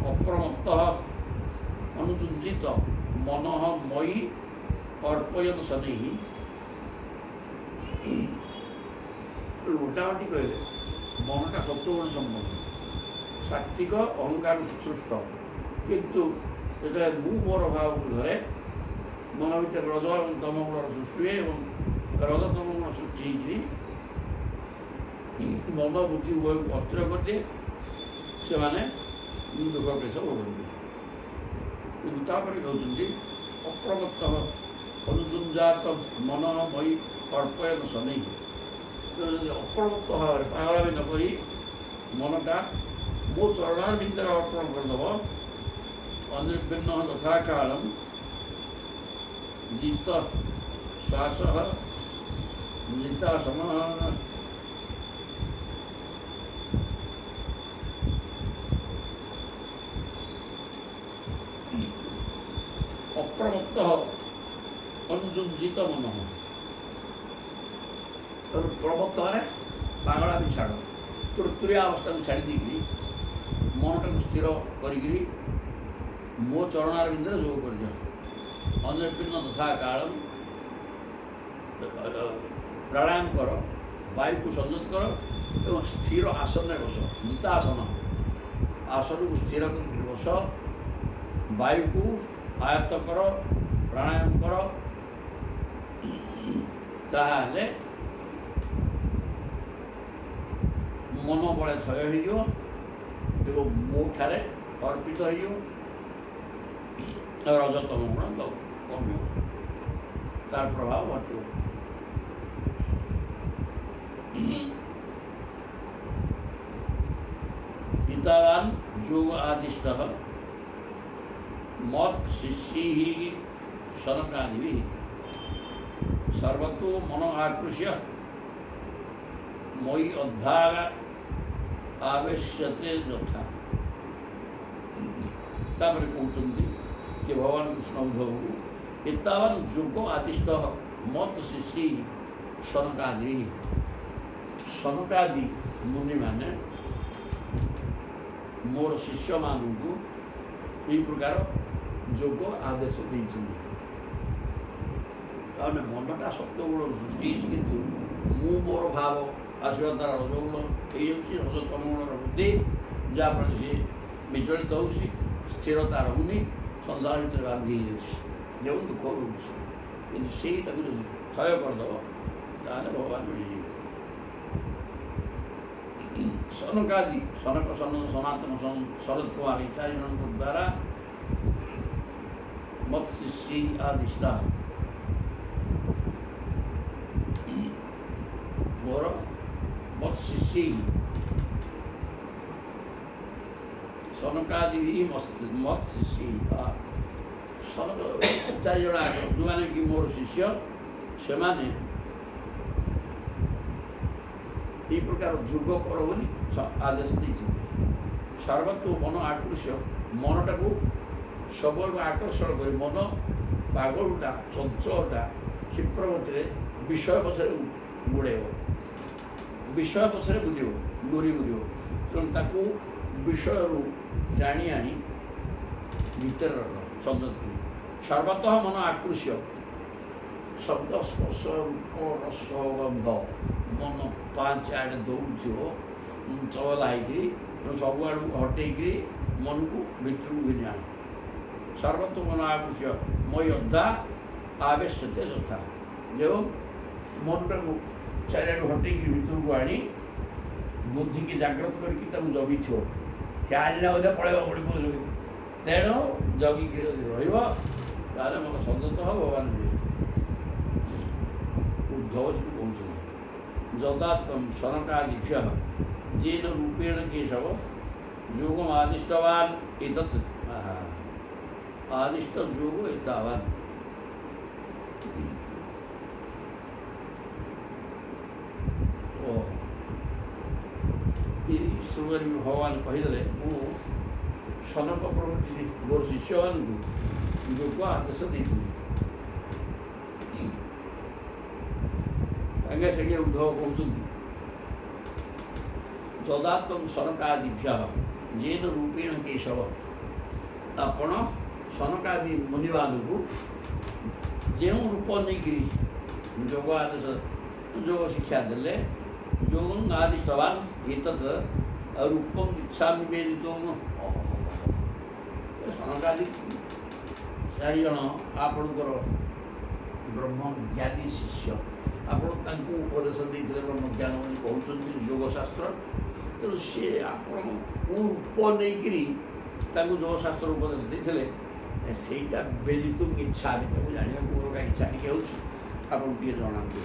ଅପ୍ରମତ୍ତ ଅନୁଚୁଞ୍ଚିତ ମନଃ ମୟି ଅର୍ପୟନ ଶନୈଃ। ମୋଟାମୋଟି କହିଲେ ମନଟା ସତ୍ୱଗୁଣ ସମ୍ପନ୍ନ, ସାତ୍ଵିକ ଅହଙ୍କାର ସୃଷ୍ଟ। କିନ୍ତୁ ଯେତେବେଳେ ମୁଁ ମୋର ଭାବକୁ ଧରେ, ମନ ଭିତରେ ରଜ ଏବଂ ତମ ଗୁଣର ସୃଷ୍ଟି ହୁଏ ଏବଂ ରଜତମ ଗୁଣ ସୃଷ୍ଟି ହେଇଛି ମନ ବୁଦ୍ଧି ଉଭୟକୁ ଅସ୍ଥିର କରିଦିଏ, ସେମାନେ ଦୁଃଖ କ୍ଲେଶ ଭୋଗନ୍ତି। କିନ୍ତୁ ତାପରେ କହୁଛନ୍ତି ଅପ୍ରମତ୍ତ ଅନୁସଞ୍ଜାତ ମନମୟୀ କଳ୍ପୟନ ଶନୈଃ। ତେଣୁ ଯଦି ଅପ୍ରମତ୍ତ ଭାବରେ ପାଗଳାମି ନ କରି ମନଟା ମୋ ଚରଣାର ବିନ୍ଦରେ ଅର୍ପଣ କରିଦେବ, ଅନିର୍ବିନ୍ନ ତଥା କାଳମ୍ ଜିତ ଶ୍ୱାସ ନିତାସନ ଅପ୍ରମତ୍ତ ଅନୁସଞ୍ଜିତ ମନ। ପ୍ରମତ୍ତ ମାନେ ପାଗଳାମି ଛାଡ଼, ତୁରତୁରିଆ ଅବସ୍ଥାକୁ ଛାଡ଼ି ଦେଇକିରି ମନଟାକୁ ସ୍ଥିର କରିକିରି ମୋ ଚରଣାର ବିନ୍ଦରେ ଯୋଗ କରିଦିଅ। ଅନିର୍ବିନ୍ନ ତଥା କାଳମ୍ ପ୍ରାଣାୟାମ କର, ବାୟୁକୁ ସଂଯତ କର ଏବଂ ସ୍ଥିର ଆସନରେ ବସ। ଜିତାସନ, ଆସନକୁ ସ୍ଥିର କରିକି ବସ, ବାୟୁକୁ ଆୟତ୍ତ କର, ପ୍ରାଣାୟାମ କର। ତାହେଲେ ମନ ବଳେ ଥୟ ହେଇଯିବ ଏବଂ ମୋ ଠାରେ ଅର୍ପିତ ହେଇଯିବ। ରଜତମ ଗୁଣ କମିବ, ତାର ପ୍ରଭାବ ଘଟିବ। हितावान जोग आदिष्टः मत् शिष्यैः शनकादिभिः सर्वतो मनो आकृष्य मयि अद्धार आवेश्यते यथा। तापर कहते कि भगवान कृष्ण उद्धव को एतावान जोग आदिष्टः मत् शिष्यैः शनकादिभिः। शनकादि मुनि माने मोर शिष्य मानू यही प्रकार जोग आदेश देते। मनटा सत्वगुण सृष्टि किंतु मु मोर भाव आसवा तार रजगुण रजतम गुण वृद्धि जहाँफल सी विचलित हो स्थिरता रोनी संसार भर बांधि जो दुख रोचे कि क्षय करदेव ताले भगवान मिल। सनकादि सनक सनातन शरद कुमार ये चार जन द्वारा मत्स्य आदिष्टा मोर मत्स्य सनकादि मत्स्य सनक चार जन जो मैंने कि मोर शिष्य से माने ये प्रकार जोग कर आदेश देते। सर्वत्व मन आकृष्य मनटा को सबल आकर्षण कर मन पागलटा चंचलटा क्षिप्रगति विषय पछे गुड़ेब, विषय पछे बुझे डोरी बुझे तेणु विषय जाणी आनी भीतर संदत सर्वतः मन आकृष्य शब्द स्पर्श रूप रस गंध मन पांच आड़े दौड़ चला सब आड़ हटेकरी मन को भितर घिनी आने। सर्वत्र मन आकृष्य मई अद्धा आवेश्यते यथा। जो मनटा को चारिआड़ हटेक भितर को आनी बुद्धि की जागृत करके जगी ख्याल बोधे पड़े पड़ी तेणु जगिक रहा मन संदत हो भगवान उद्धव कहते जदा तम शनकादिभ्य जेन रूपेण केशव योगम आदिष्टवान एतत् आदिष्ट योग एतावान। श्रृंगारी भगवान कहीदे मु सनक प्रवृत्ति मोर शिष्य मान योग आदेश देती से उद्धव कहते जदात्म सनकादिभ्य जेन रूपेण केशव आपण सनकादि मुनिवाद को जो रूप नहीं योग आदेश योग शिक्षा देले योग आदिष्टवान एतत् रूपम इच्छा निवेदित सनकादि चार जन आपणकर ब्रह्म ज्ञानी शिष्य ଆପଣ ତାଙ୍କୁ ଉପଦେଶ ଦେଇଥିଲେ ବ୍ରହ୍ମଜ୍ଞାନ ବୋଲି କହୁଛନ୍ତି ଯୋଗଶାସ୍ତ୍ର। ତେଣୁ ସିଏ ଆପଣ କେଉଁ ରୂପ ନେଇକିରି ତାଙ୍କୁ ଯୋଗଶାସ୍ତ୍ର ଉପଦେଶ ଦେଇଥିଲେ ସେଇଟା ବେଲିତୁମ୍ ଇଚ୍ଛା ତାକୁ ଜାଣିବାକୁ ମୋର କାହିଁ ଇଚ୍ଛା ଟିକେ ହେଉଛି, ଆପଣ ଟିକେ ଜଣାନ୍ତୁ।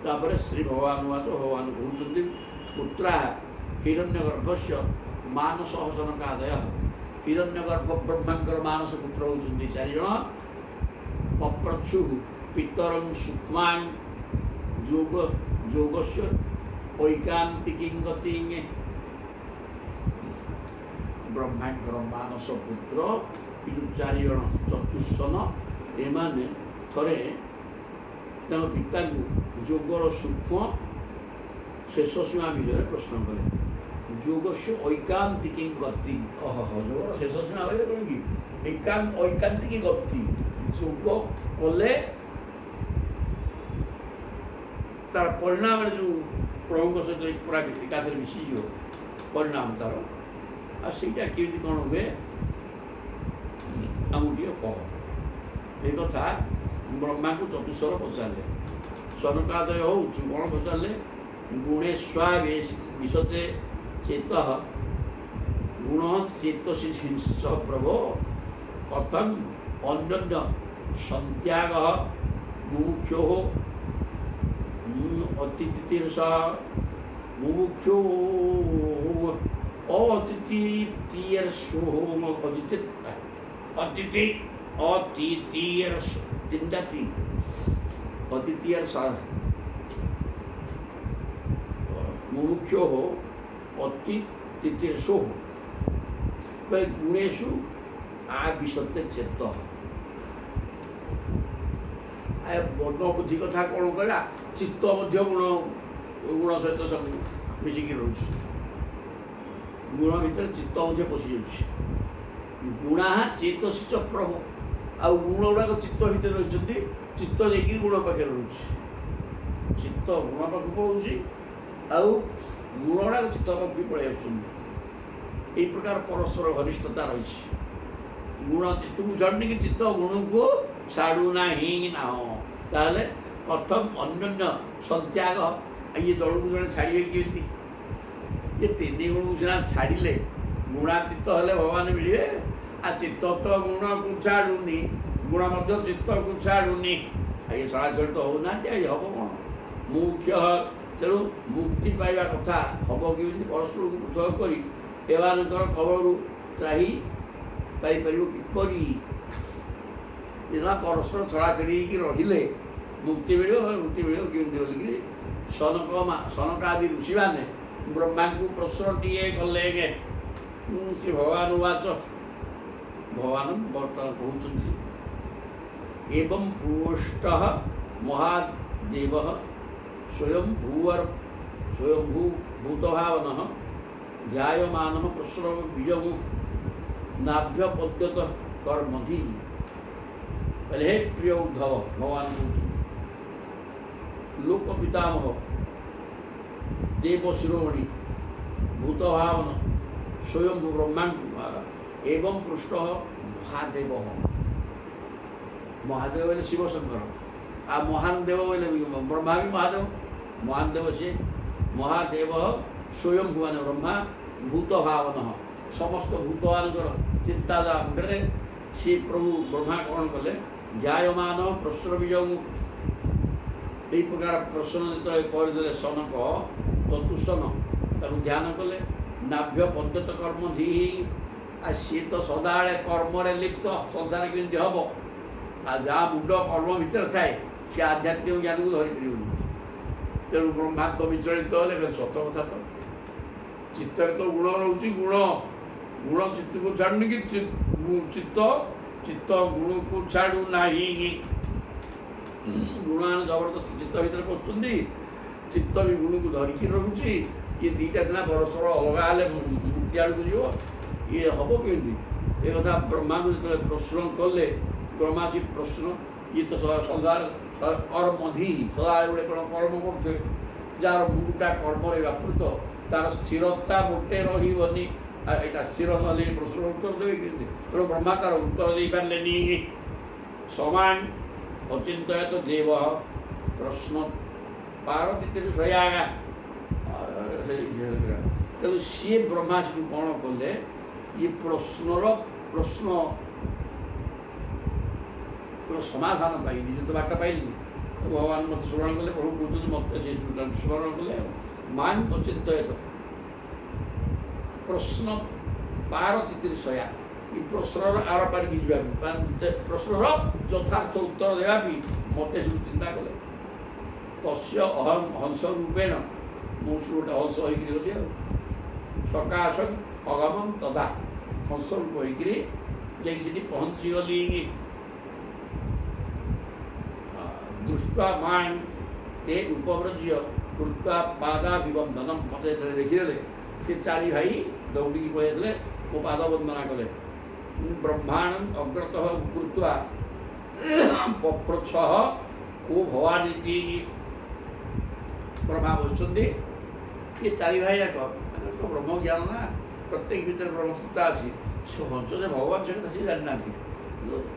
ତାପରେ ଶ୍ରୀ ଭଗବାନ ଭଗବାନ କହୁଛନ୍ତି ପୁତ୍ରା ହିରଣ୍ୟଗର୍ଭସ୍ୟ ମାନସ ହସନକାଦୟ। ହିରଣ୍ୟଗର୍ଭ ବ୍ରହ୍ମାଙ୍କର ମାନସ ପୁତ୍ର ହେଉଛନ୍ତି 4 ଜଣ। ପପ୍ରଚ୍ଛୁ ପିତରଂ ସୂକ୍ଷ୍ମାଂ ଯୋଗସ୍ୟ ଐକାନ୍ତିକିଂ ଗତିଂ। ବ୍ରହ୍ମାଙ୍କର ମାନସ ପୁତ୍ର ଏ ଯେଉଁ 4 ଜଣ ଚତୁଃସନ, ଏମାନେ ଥରେ ତାଙ୍କ ପିତାଙ୍କୁ ଯୋଗର ସୂକ୍ଷ୍ମ ଶେଷ ସୀମା ବିଷୟରେ ପ୍ରଶ୍ନ କଲେ। ଯୋଗସ୍ୟ ଐକାନ୍ତିକି ଗତି। ଯୋଗର ଶେଷ ସୀମା କହିଲେ କ'ଣ କି? ଐକାନ୍ତିକି ଗତି। ଯୋଗ କଲେ ତାର ପରିଣାମରେ ଯେଉଁ ପ୍ରଭୁଙ୍କ ସହିତ ପୁରା ଏକାଥରେ ମିଶିଯିବ ପରିଣାମ ତାର, ଆଉ ସେଇଟା କେମିତି କ'ଣ ହୁଏ ଆମକୁ ଟିକେ କହ। ଏ କଥା ବ୍ରହ୍ମାଙ୍କୁ ଚତୁଃସ୍ୱର ପଚାରିଲେ। ସନକାଦୟ ହେଉଛୁ କ'ଣ ପଚାରିଲେ? ଗୁଣେ ବିଶତେ ଚେତ ଗୁଣ ଚେତସି ସହ ପ୍ରଭୋ କଥଂ ଅନ୍ୟନ୍ୟ ସନ୍ତ୍ୟାଗ ମୁମୁକ୍ଷୋ ଅତିଥିର୍ଷ ମୁମୁକ୍ଷୋ मुमुक्षो अति तितीर्षो गुणेशु आविशते चेत। मन बुद्धि कथा कौन कहला? चित्त गुण गुण सहित सब मिसिकी रोचे। गुण भितर चित्त पशि जाऊँ। गुणा चेतसी प्रभु आ गुण गुड़ाक चित्त भितर रही। चित्त लेकिन गुण पाखे रोचे। चित्त गुण पाख पड़ोसी आउ गुण गुड़ाक चित्त पाखी पलि आस। प्रकार परस्पर घनिष्ठता रही। गुण चित्त को छाड़नी कि चित्त गुण को छाड़ू ना ताले प्रथम अन्य सत्याग। ये दल को जड़े छाड़े कि ये 3 गुण को सीना छाड़े गुणातीत हेले भगवान मिले। आ चित्त तो गुण को छाड़ूनी, गुण चित्त को छाड़ूनी। ये चलाचल तो होना हम कौन मुख्य। तेणु मुक्ति पाइबा कथा हम कि परस्पर को पृथक कर कबल त्राही पाइपर किपरि परस्पर छड़ाछड़ी रहिले मुक्ति मिल। मुक्ति मिल कमी सनकादि ऋषि मैंने ब्रह्मा को प्रश्न टे कले। श्री भगवान उवाच भगवान बर्तमान कहते एवं पृष्ठ महादेव स्वयंभू भूतभावन ध्यायमान प्रश्रव बीजम नाभ्य पद्यत कर्मधि। हे प्रिय उद्धव भगवान कहते लोक पितामह देव शिरोमणि भूतभावन स्वयंभू ब्रह्मा एवं पृष्ठ महादेव। महादेव बोले शिव शंकर आ महान देव बोले ब्रह्मा भी महादेव। महान देव से महादेव स्वयंभू मान ब्रह्मा भूत भावन समस्त भूतमान चिंता मुंडे सी प्रभु ब्रह्मा कौन कले जायमान प्रश्न बीज यही प्रकार प्रश्न जो करदे सनक चतुसन ध्यान कले नाभ्य पद्यत कर्म धी। आ सी तो सदाबे कर्म लिप्त संसार केमती हम आ जहाँ मुंड कर्म भितर थाए सी आध्यात्मिक ज्ञान को धरी पार। तेणु ब्रह्मात्म विचलित हेले सत कथा तो चित्तर तो गुण रोचे। गुण गुण चित्त को छाड़नी कि चित्त चित्त गुण को छाड़ू ना। गुण जबरदस्त चित्त भर पशुंट चित्त भी गुण को धरिकी रखुची। ये दीटा सीना परस्पर अलग हेल्ले मुक्ति आड़ को जीव ये हम कमी ये कथा ब्रह्मा को जो प्रश्न कले ब्रह्मा से प्रश्न ये तो संसार कर्मधि सदा गोटे कौन कर्म करते जार मुंडा कर्म व्यापृत तार स्थिरता मोटे रही स्थिर ना प्रश्न उत्तर देवे कि तेणु ब्रह्मा तार उत्तर दे पारे समान अचिंत देव ପ୍ରଶ୍ନ ବାର ତିଥିରେ ଶୟାଗା ତେଣୁ ସିଏ ବ୍ରହ୍ମା ସେଠୁ କ'ଣ କଲେ ଇଏ ପ୍ରଶ୍ନର ସମାଧାନ ପାଇଁ ନିଜେ ତ ବାଟ ପାଇଲି ଭଗବାନ ମୋତେ ସ୍ମରଣ କଲେ ପ୍ରଭୁ କହୁଛନ୍ତି ମୋତେ ସେ ସ୍ମରଣ କଲେ ମାନ୍ ଅଚିନ୍ତୟତ ପ୍ରଶ୍ନ ବାର ତିଥିରେ ଶୟା ଏ ପ୍ରଶ୍ନର ଆର ପାରିକି ଯିବା ପ୍ରଶ୍ନର ଯଥାର୍ଥ ଉତ୍ତର ଦେବା ବି ମୋତେ ସବୁ ଚିନ୍ତା କଲେ ତସ୍ୟ ଅହଂ ହଂସ ରୂପେଣ ମୁଁ ଗୋଟେ ହଂସ ହେଇକିରି ଗଲି ଆଉ ସକାଶଂ ଅଗମଂ ତଥା ହଂସ ରୂପ ହେଇକିରି ଯାଇକି ସେଠି ପହଞ୍ଚିଗଲି ଦୃଷ୍ଟା ମାନ୍ ତେ ଉପବ୍ରଜ୍ୟ କୃତ୍ୱା ପାଦାଭିବନ୍ଧନମ୍ ମୋତେ ଯେତେବେଳେ ଦେଖିଦେଲେ ସେ ଚାରି ଭାଇ ଦୌଡ଼ିକି ପଳେଇଥିଲେ ମୋ ପାଦ ବନ୍ଦନା କଲେ ବ୍ରହ୍ମାଣ୍ଡ ଅଗ୍ରତଃ କୃତ୍ୱା ପପ୍ରଚ୍ଛଃ କୋ ଭବାନୀତି ବ୍ରହ୍ମା ବସୁଛନ୍ତି ଏ ଚାରି ଭାଇ ଯାକ ବ୍ରହ୍ମ ଜ୍ଞାନ ନା ପ୍ରତ୍ୟେକ ଭିତରେ ବ୍ରହ୍ମସତ୍ତା ଅଛି ସେ ହଂସରେ ଭଗବାନ ସେ କଥା ସେ ଜାଣିନାହାନ୍ତି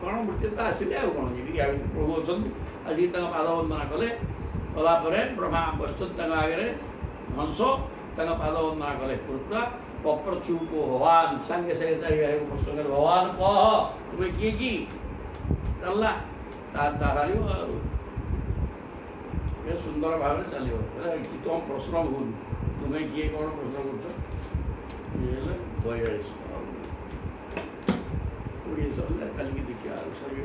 କ'ଣ ମୂର୍ତ୍ତିତା ଆସିଲେ ଆଉ କ'ଣ ଯିବି ପ୍ରଭୁ ଅଛନ୍ତି ଆଜି ତାଙ୍କ ପାଦ ବନ୍ଦନା କଲେ କଲା ପରେ ବ୍ରହ୍ମା ବସୁଛନ୍ତି ତାଙ୍କ ଆଗରେ ହଂସ ତାଙ୍କ ପାଦ ବନ୍ଦନା କଲେ କୃତ୍ୱା ପପ୍ରଚ୍ଛୁକୁ ଭଗବାନ ସାଙ୍ଗେ ସାଙ୍ଗେ ଚାରି ଭାଇକୁ ପ୍ରଶ୍ନ କଲେ ଭଗବାନ କହ ତୁମେ କିଏ କି ଚାଲିଲା ତା ହାରିବ ଆଉ ସୁନ୍ଦର ଭାବରେ ଚାଲିବ କି ତୁମ ପ୍ରଶ୍ନ ଭୁଲ ତୁମେ କିଏ କ'ଣ ପ୍ରଶ୍ନ କରୁଛ ଇଏ ହେଲେ 42 କୋଡ଼ିଏ ସରିଲା କାଲିକି ଦେଖିବା ଆଉ ସରିବ